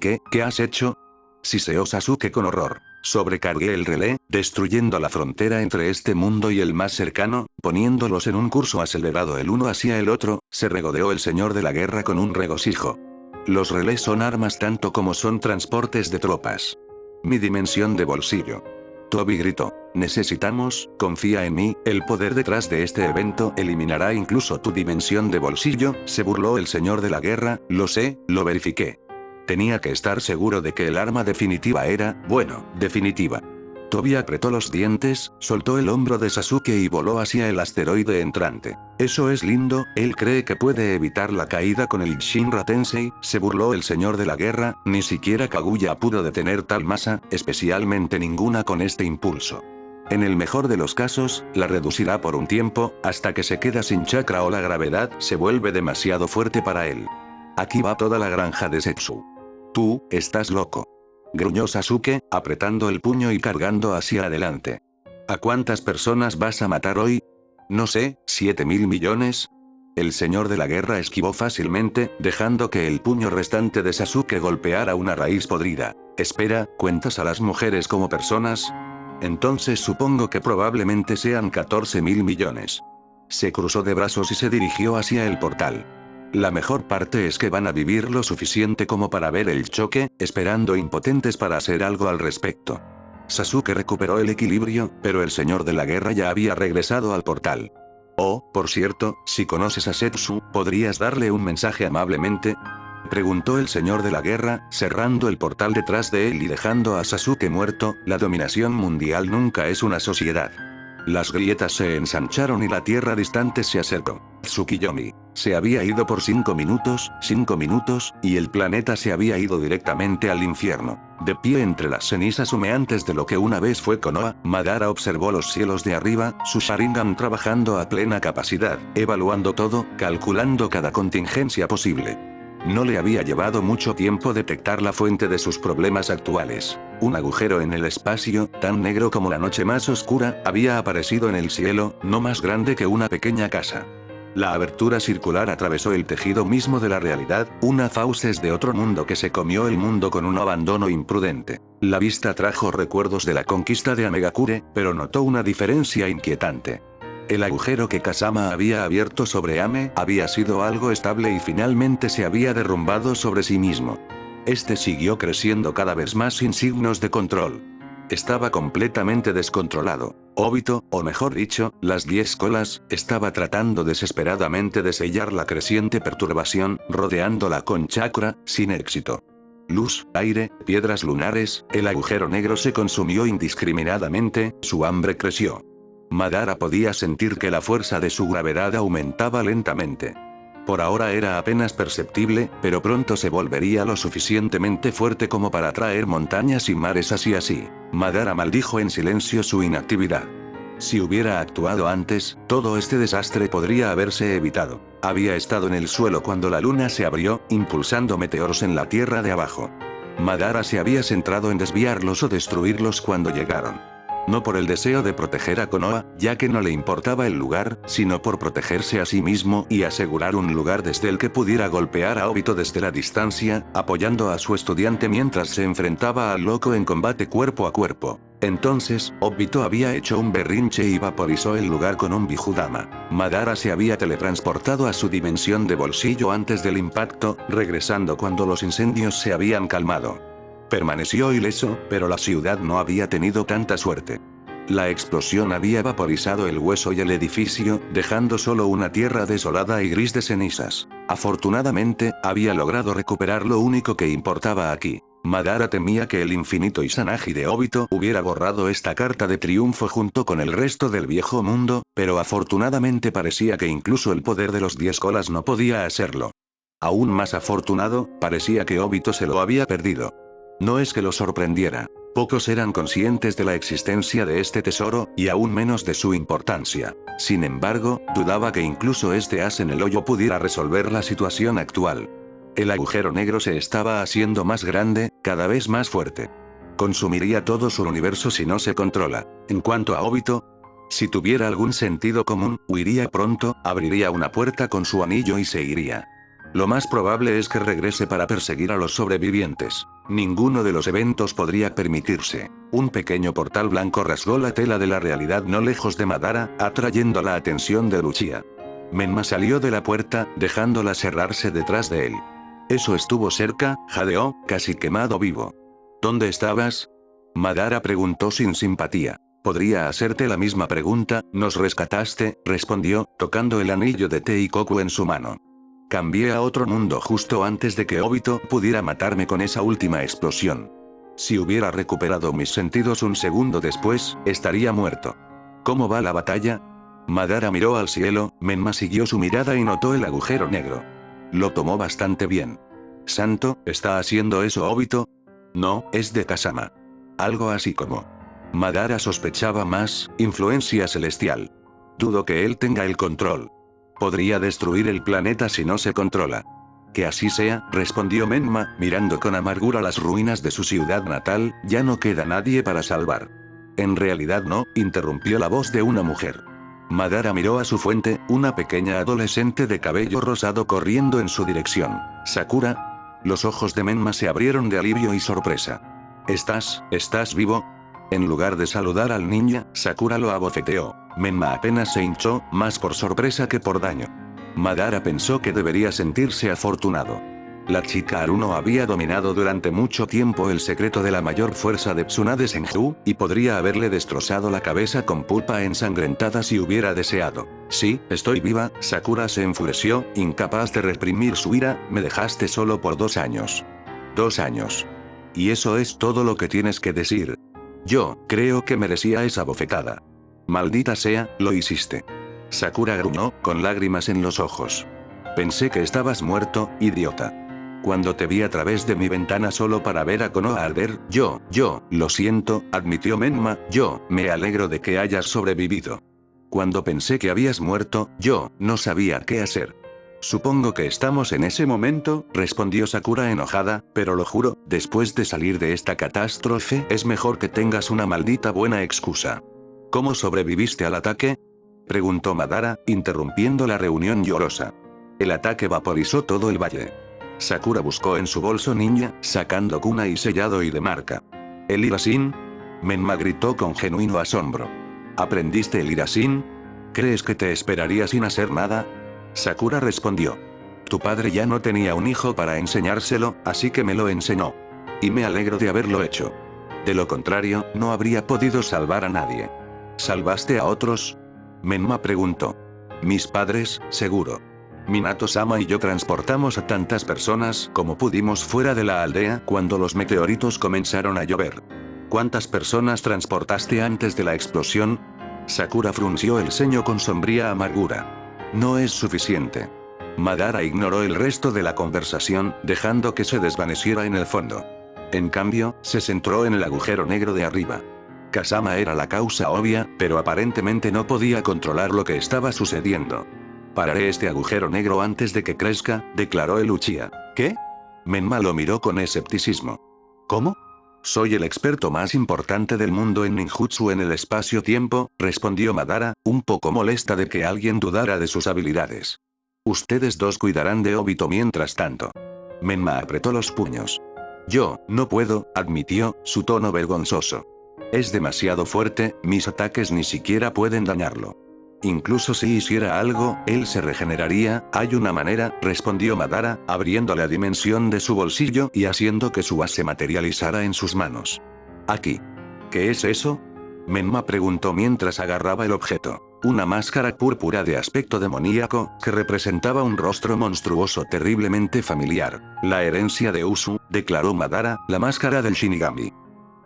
¿Qué has hecho?, siseó Sasuke con horror. Sobrecargué el relé, destruyendo la frontera entre este mundo y el más cercano, poniéndolos en un curso acelerado el uno hacia el otro, se regodeó el Señor de la Guerra con un regocijo. Los relés son armas tanto como son transportes de tropas. Mi dimensión de bolsillo. Tobi gritó. Necesitamos, confía en mí, el poder detrás de este evento eliminará incluso tu dimensión de bolsillo, se burló el Señor de la Guerra. Lo sé, lo verifiqué. Tenía que estar seguro de que el arma definitiva era, bueno, definitiva. Tobi apretó los dientes, soltó el hombro de Sasuke y voló hacia el asteroide entrante. Eso es lindo, él cree que puede evitar la caída con el Shinra Tensei, se burló el Señor de la Guerra. Ni siquiera Kaguya pudo detener tal masa, especialmente ninguna con este impulso. En el mejor de los casos, la reducirá por un tiempo, hasta que se queda sin chakra o la gravedad se vuelve demasiado fuerte para él. Aquí va toda la granja de Zetsu. Tú, estás loco. Gruñó Sasuke, apretando el puño y cargando hacia adelante. ¿A cuántas personas vas a matar hoy? No sé, ¿7.000 millones? El Señor de la Guerra esquivó fácilmente, dejando que el puño restante de Sasuke golpeara una raíz podrida. Espera, ¿cuentas a las mujeres como personas? Entonces supongo que probablemente sean 14.000 millones. Se cruzó de brazos y se dirigió hacia el portal. La mejor parte es que van a vivir lo suficiente como para ver el choque, esperando impotentes para hacer algo al respecto. Sasuke recuperó el equilibrio, pero el Señor de la Guerra ya había regresado al portal. Oh, por cierto, si conoces a Zetsu, ¿podrías darle un mensaje amablemente?, preguntó el Señor de la Guerra, cerrando el portal detrás de él y dejando a Sasuke muerto. La dominación mundial nunca es una sociedad. Las grietas se ensancharon y la tierra distante se acercó. Tsukiyomi se había ido por 5 minutos, y el planeta se había ido directamente al infierno. De pie entre las cenizas humeantes de lo que una vez fue Konoha, Madara observó los cielos de arriba, su Sharingan trabajando a plena capacidad, evaluando todo, calculando cada contingencia posible. No le había llevado mucho tiempo detectar la fuente de sus problemas actuales. Un agujero en el espacio, tan negro como la noche más oscura, había aparecido en el cielo, no más grande que una pequeña casa. La abertura circular atravesó el tejido mismo de la realidad, una fauces de otro mundo que se comió el mundo con un abandono imprudente. La vista trajo recuerdos de la conquista de Amegakure, pero notó una diferencia inquietante. El agujero que Kasama había abierto sobre Ame había sido algo estable y finalmente se había derrumbado sobre sí mismo. Este siguió creciendo cada vez más sin signos de control. Estaba completamente descontrolado. Obito, o mejor dicho, las 10 colas, estaba tratando desesperadamente de sellar la creciente perturbación, rodeándola con chakra, sin éxito. Luz, aire, piedras lunares, el agujero negro se consumió indiscriminadamente, su hambre creció. Madara podía sentir que la fuerza de su gravedad aumentaba lentamente. Por ahora era apenas perceptible, pero pronto se volvería lo suficientemente fuerte como para atraer montañas y mares hacia sí. Madara maldijo en silencio su inactividad. Si hubiera actuado antes, todo este desastre podría haberse evitado. Había estado en el suelo cuando la luna se abrió, impulsando meteoros en la tierra de abajo. Madara se había centrado en desviarlos o destruirlos cuando llegaron. No por el deseo de proteger a Konoha, ya que no le importaba el lugar, sino por protegerse a sí mismo y asegurar un lugar desde el que pudiera golpear a Obito desde la distancia, apoyando a su estudiante mientras se enfrentaba al loco en combate cuerpo a cuerpo. Entonces, Obito había hecho un berrinche y vaporizó el lugar con un Bijudama. Madara se había teletransportado a su dimensión de bolsillo antes del impacto, regresando cuando los incendios se habían calmado. Permaneció ileso, pero la ciudad no había tenido tanta suerte. La explosión había vaporizado el hueso y el edificio, dejando solo una tierra desolada y gris de cenizas. Afortunadamente, había logrado recuperar lo único que importaba aquí. Madara temía que el infinito Izanagi de Obito hubiera borrado esta carta de triunfo junto con el resto del viejo mundo, pero afortunadamente parecía que incluso el poder de los 10 colas no podía hacerlo. Aún más afortunado, parecía que Obito se lo había perdido. No es que lo sorprendiera. Pocos eran conscientes de la existencia de este tesoro, y aún menos de su importancia. Sin embargo, dudaba que incluso este as en el hoyo pudiera resolver la situación actual. El agujero negro se estaba haciendo más grande, cada vez más fuerte. Consumiría todo su universo si no se controla. En cuanto a Obito, si tuviera algún sentido común, huiría pronto, abriría una puerta con su anillo y se iría. Lo más probable es que regrese para perseguir a los sobrevivientes. Ninguno de los eventos podría permitirse. Un pequeño portal blanco rasgó la tela de la realidad no lejos de Madara, atrayendo la atención de Luchia. Menma salió de la puerta, dejándola cerrarse detrás de él. Eso estuvo cerca, jadeó, casi quemado vivo. ¿Dónde estabas? Madara preguntó sin simpatía. Podría hacerte la misma pregunta, nos rescataste, respondió, tocando el anillo de Teikoku en su mano. Cambié a otro mundo justo antes de que Obito pudiera matarme con esa última explosión. Si hubiera recuperado mis sentidos un segundo después, estaría muerto. ¿Cómo va la batalla? Madara miró al cielo, Menma siguió su mirada y notó el agujero negro. Lo tomó bastante bien. ¿Santo, está haciendo eso Obito? No, es de Kasama. Algo así como. Madara sospechaba más, influencia celestial. Dudo que él tenga el control. Podría destruir el planeta si no se controla. Que así sea, respondió Menma, mirando con amargura las ruinas de su ciudad natal, ya no queda nadie para salvar. En realidad no, interrumpió la voz de una mujer. Madara miró a su fuente, una pequeña adolescente de cabello rosado corriendo en su dirección. ¿Sakura? Los ojos de Menma se abrieron de alivio y sorpresa. ¿Estás vivo? En lugar de saludar al ninja, Sakura lo abofeteó. Menma apenas se hinchó, más por sorpresa que por daño. Madara pensó que debería sentirse afortunado. La chica Aruno había dominado durante mucho tiempo el secreto de la mayor fuerza de Tsunade Senju, y podría haberle destrozado la cabeza con pulpa ensangrentada si hubiera deseado. Sí, estoy viva, Sakura se enfureció, incapaz de reprimir su ira, me dejaste solo por 2 años. 2 años. Y eso es todo lo que tienes que decir. Yo creo que merecía esa bofetada. Maldita sea, lo hiciste. Sakura gruñó, con lágrimas en los ojos. Pensé que estabas muerto, idiota. Cuando te vi a través de mi ventana solo para ver a Konoha arder, lo siento, admitió Menma, me alegro de que hayas sobrevivido. Cuando pensé que habías muerto, no sabía qué hacer. Supongo que estamos en ese momento, respondió Sakura enojada, pero lo juro, después de salir de esta catástrofe es mejor que tengas una maldita buena excusa. ¿Cómo sobreviviste al ataque?, preguntó Madara, interrumpiendo la reunión llorosa. El ataque vaporizó todo el valle. Sakura buscó en su bolso ninja, sacando kunai sellado y de marca. ¿El Irasin? Menma gritó con genuino asombro. ¿Aprendiste el Irasin? ¿Crees que te esperaría sin hacer nada? Sakura respondió. Tu padre ya no tenía un hijo para enseñárselo, así que me lo enseñó. Y me alegro de haberlo hecho. De lo contrario, no habría podido salvar a nadie. ¿Salvaste a otros? Menma preguntó. Mis padres, seguro. Minato-sama y yo transportamos a tantas personas como pudimos fuera de la aldea cuando los meteoritos comenzaron a llover. ¿Cuántas personas transportaste antes de la explosión? Sakura frunció el ceño con sombría amargura. No es suficiente. Madara ignoró el resto de la conversación, dejando que se desvaneciera en el fondo. En cambio, se centró en el agujero negro de arriba. Kasama era la causa obvia, pero aparentemente no podía controlar lo que estaba sucediendo. Pararé este agujero negro antes de que crezca, declaró el Uchiha. ¿Qué? Menma lo miró con escepticismo. ¿Cómo? Soy el experto más importante del mundo en ninjutsu en el espacio-tiempo, respondió Madara, un poco molesta de que alguien dudara de sus habilidades. Ustedes dos cuidarán de Obito mientras tanto. Menma apretó los puños. Yo, no puedo, admitió, su tono vergonzoso. Es demasiado fuerte, mis ataques ni siquiera pueden dañarlo. Incluso si hiciera algo, él se regeneraría, hay una manera, respondió Madara, abriendo la dimensión de su bolsillo y haciendo que su as se materializara en sus manos. Aquí. ¿Qué es eso? Menma preguntó mientras agarraba el objeto. Una máscara púrpura de aspecto demoníaco, que representaba un rostro monstruoso terriblemente familiar. La herencia de Usu, declaró Madara, la máscara del Shinigami.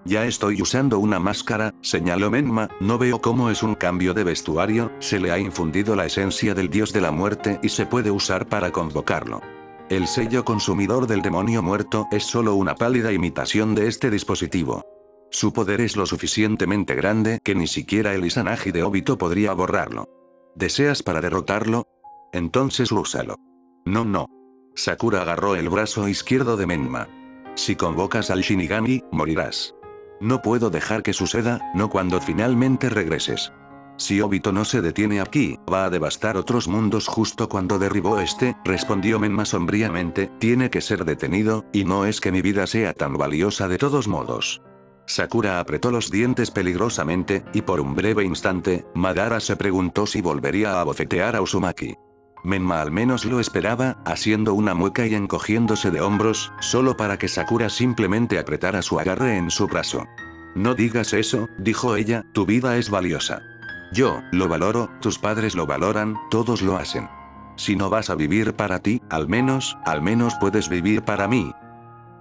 Ya estoy usando una máscara, señaló Menma, no veo cómo es un cambio de vestuario, se le ha infundido la esencia del dios de la muerte y se puede usar para convocarlo. El sello consumidor del demonio muerto es solo una pálida imitación de este dispositivo. Su poder es lo suficientemente grande que ni siquiera el Izanagi de Obito podría borrarlo. ¿Deseas para derrotarlo? Entonces úsalo. No. Sakura agarró el brazo izquierdo de Menma. Si convocas al Shinigami, morirás. No puedo dejar que suceda, no cuando finalmente regreses. Si Obito no se detiene aquí, va a devastar otros mundos justo cuando derribó este, respondió Menma sombríamente, tiene que ser detenido, y no es que mi vida sea tan valiosa de todos modos. Sakura apretó los dientes peligrosamente, y por un breve instante, Madara se preguntó si volvería a abofetear a Uzumaki. Menma al menos lo esperaba, haciendo una mueca y encogiéndose de hombros, solo para que Sakura simplemente apretara su agarre en su brazo. No digas eso, dijo ella, tu vida es valiosa. Yo, lo valoro, tus padres lo valoran, todos lo hacen. Si no vas a vivir para ti, al menos puedes vivir para mí.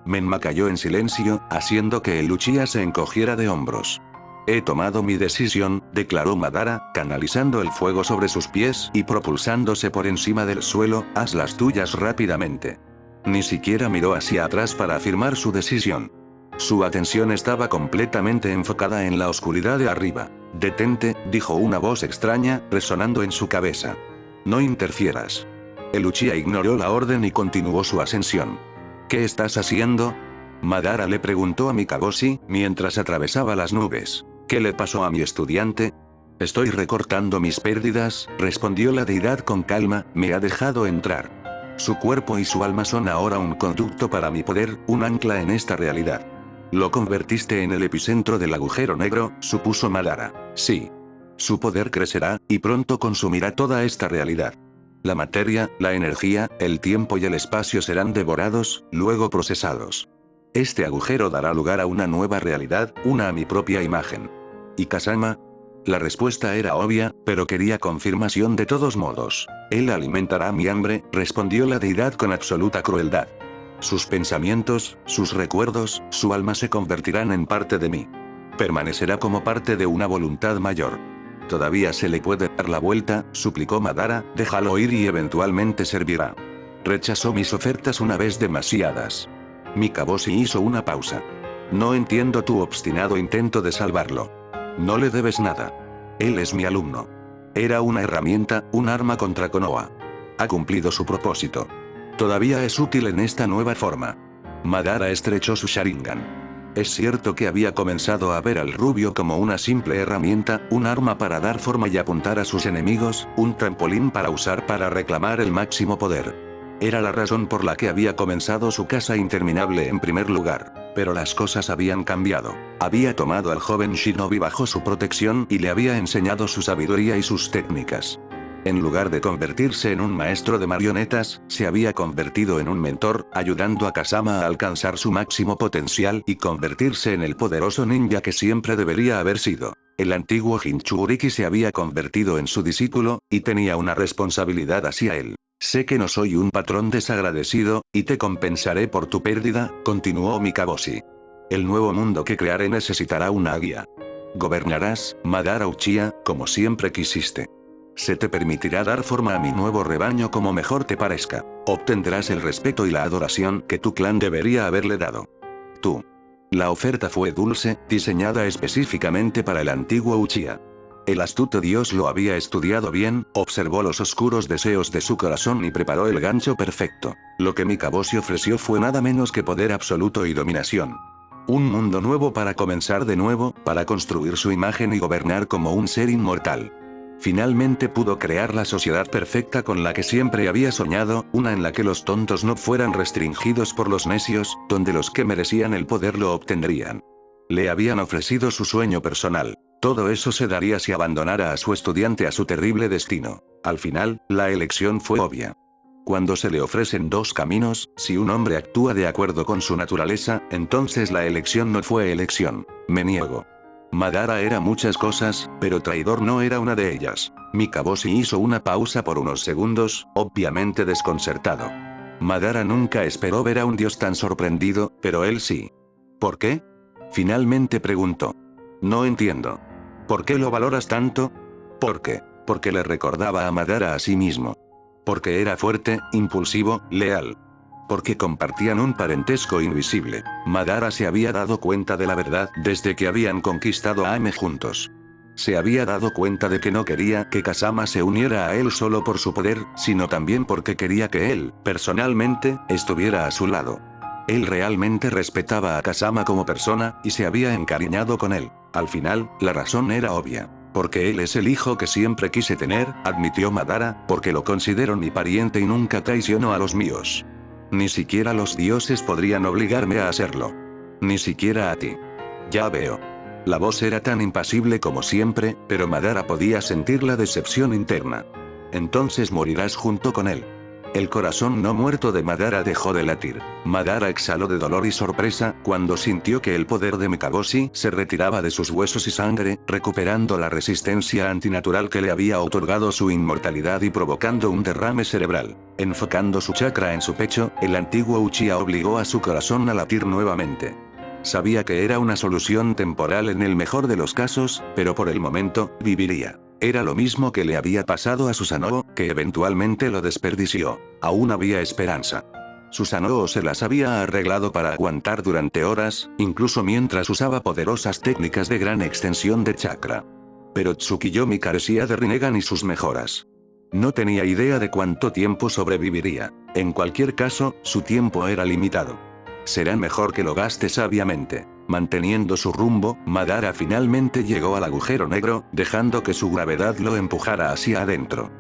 Menma cayó en silencio, haciendo que el Uchiha se encogiera de hombros. He tomado mi decisión, declaró Madara, canalizando el fuego sobre sus pies y propulsándose por encima del suelo, haz las tuyas rápidamente. Ni siquiera miró hacia atrás para afirmar su decisión. Su atención estaba completamente enfocada en la oscuridad de arriba. Detente, dijo una voz extraña, resonando en su cabeza. No interfieras. El Uchiha ignoró la orden y continuó su ascensión. ¿Qué estás haciendo? Madara le preguntó a Mikagoshi, mientras atravesaba las nubes. ¿Qué le pasó a mi estudiante? Estoy recortando mis pérdidas, respondió la deidad con calma, me ha dejado entrar. Su cuerpo y su alma son ahora un conducto para mi poder, un ancla en esta realidad. Lo convertiste en el epicentro del agujero negro, supuso Madara. Sí. Su poder crecerá, y pronto consumirá toda esta realidad. La materia, la energía, el tiempo y el espacio serán devorados, luego procesados. Este agujero dará lugar a una nueva realidad, una a mi propia imagen. ¿Y Kasama? La respuesta era obvia, pero quería confirmación de todos modos. Él alimentará mi hambre, respondió la deidad con absoluta crueldad. Sus pensamientos, sus recuerdos, su alma se convertirán en parte de mí. Permanecerá como parte de una voluntad mayor. Todavía se le puede dar la vuelta, suplicó Madara, déjalo ir y eventualmente servirá. Rechazó mis ofertas una vez demasiadas. Mikaboshi hizo una pausa. No entiendo tu obstinado intento de salvarlo. No le debes nada. Él es mi alumno. Era una herramienta, un arma contra Konoha. Ha cumplido su propósito. Todavía es útil en esta nueva forma. Madara estrechó su Sharingan. Es cierto que había comenzado a ver al rubio como una simple herramienta, un arma para dar forma y apuntar a sus enemigos, un trampolín para usar para reclamar el máximo poder. Era la razón por la que había comenzado su caza interminable en primer lugar. Pero las cosas habían cambiado. Había tomado al joven shinobi bajo su protección y le había enseñado su sabiduría y sus técnicas. En lugar de convertirse en un maestro de marionetas, se había convertido en un mentor, ayudando a Kazama a alcanzar su máximo potencial y convertirse en el poderoso ninja que siempre debería haber sido. El antiguo Jinchuriki se había convertido en su discípulo, y tenía una responsabilidad hacia él. Sé que no soy un patrón desagradecido, y te compensaré por tu pérdida, continuó Mikaboshi. El nuevo mundo que crearé necesitará una guía. Gobernarás, Madara Uchiha, como siempre quisiste. Se te permitirá dar forma a mi nuevo rebaño como mejor te parezca. Obtendrás el respeto y la adoración que tu clan debería haberle dado. Tú. La oferta fue dulce, diseñada específicamente para el antiguo Uchiha. El astuto dios lo había estudiado bien, observó los oscuros deseos de su corazón y preparó el gancho perfecto. Lo que Mikaboshi ofreció fue nada menos que poder absoluto y dominación. Un mundo nuevo para comenzar de nuevo, para construir su imagen y gobernar como un ser inmortal. Finalmente pudo crear la sociedad perfecta con la que siempre había soñado, una en la que los tontos no fueran restringidos por los necios, donde los que merecían el poder lo obtendrían. Le habían ofrecido su sueño personal. Todo eso se daría si abandonara a su estudiante a su terrible destino. Al final, la elección fue obvia. Cuando se le ofrecen dos caminos, si un hombre actúa de acuerdo con su naturaleza, entonces la elección no fue elección. Me niego. Madara era muchas cosas, pero traidor no era una de ellas. Mikaboshi hizo una pausa por unos segundos, obviamente desconcertado. Madara nunca esperó ver a un dios tan sorprendido, pero él sí. ¿Por qué? Finalmente preguntó. No entiendo. ¿Por qué lo valoras tanto? ¿Por qué? Porque le recordaba a Madara a sí mismo. Porque era fuerte, impulsivo, leal. Porque compartían un parentesco invisible. Madara se había dado cuenta de la verdad desde que habían conquistado a Ame juntos. Se había dado cuenta de que no quería que Kazama se uniera a él solo por su poder, sino también porque quería que él, personalmente, estuviera a su lado. Él realmente respetaba a Kazama como persona, y se había encariñado con él. Al final, la razón era obvia. Porque él es el hijo que siempre quise tener, admitió Madara, porque lo considero mi pariente y nunca traiciono a los míos. Ni siquiera los dioses podrían obligarme a hacerlo. Ni siquiera a ti. Ya veo. La voz era tan impasible como siempre, pero Madara podía sentir la decepción interna. Entonces morirás junto con él. El corazón no muerto de Madara dejó de latir. Madara exhaló de dolor y sorpresa, cuando sintió que el poder de Mikaboshi se retiraba de sus huesos y sangre, recuperando la resistencia antinatural que le había otorgado su inmortalidad y provocando un derrame cerebral. Enfocando su chakra en su pecho, el antiguo Uchiha obligó a su corazón a latir nuevamente. Sabía que era una solución temporal en el mejor de los casos, pero por el momento, viviría. Era lo mismo que le había pasado a Susanoo, que eventualmente lo desperdició. Aún había esperanza. Susanoo se las había arreglado para aguantar durante horas, incluso mientras usaba poderosas técnicas de gran extensión de chakra. Pero Tsukiyomi carecía de Rinnegan y sus mejoras. No tenía idea de cuánto tiempo sobreviviría. En cualquier caso, su tiempo era limitado. Será mejor que lo gaste sabiamente. Manteniendo su rumbo, Madara finalmente llegó al agujero negro, dejando que su gravedad lo empujara hacia adentro.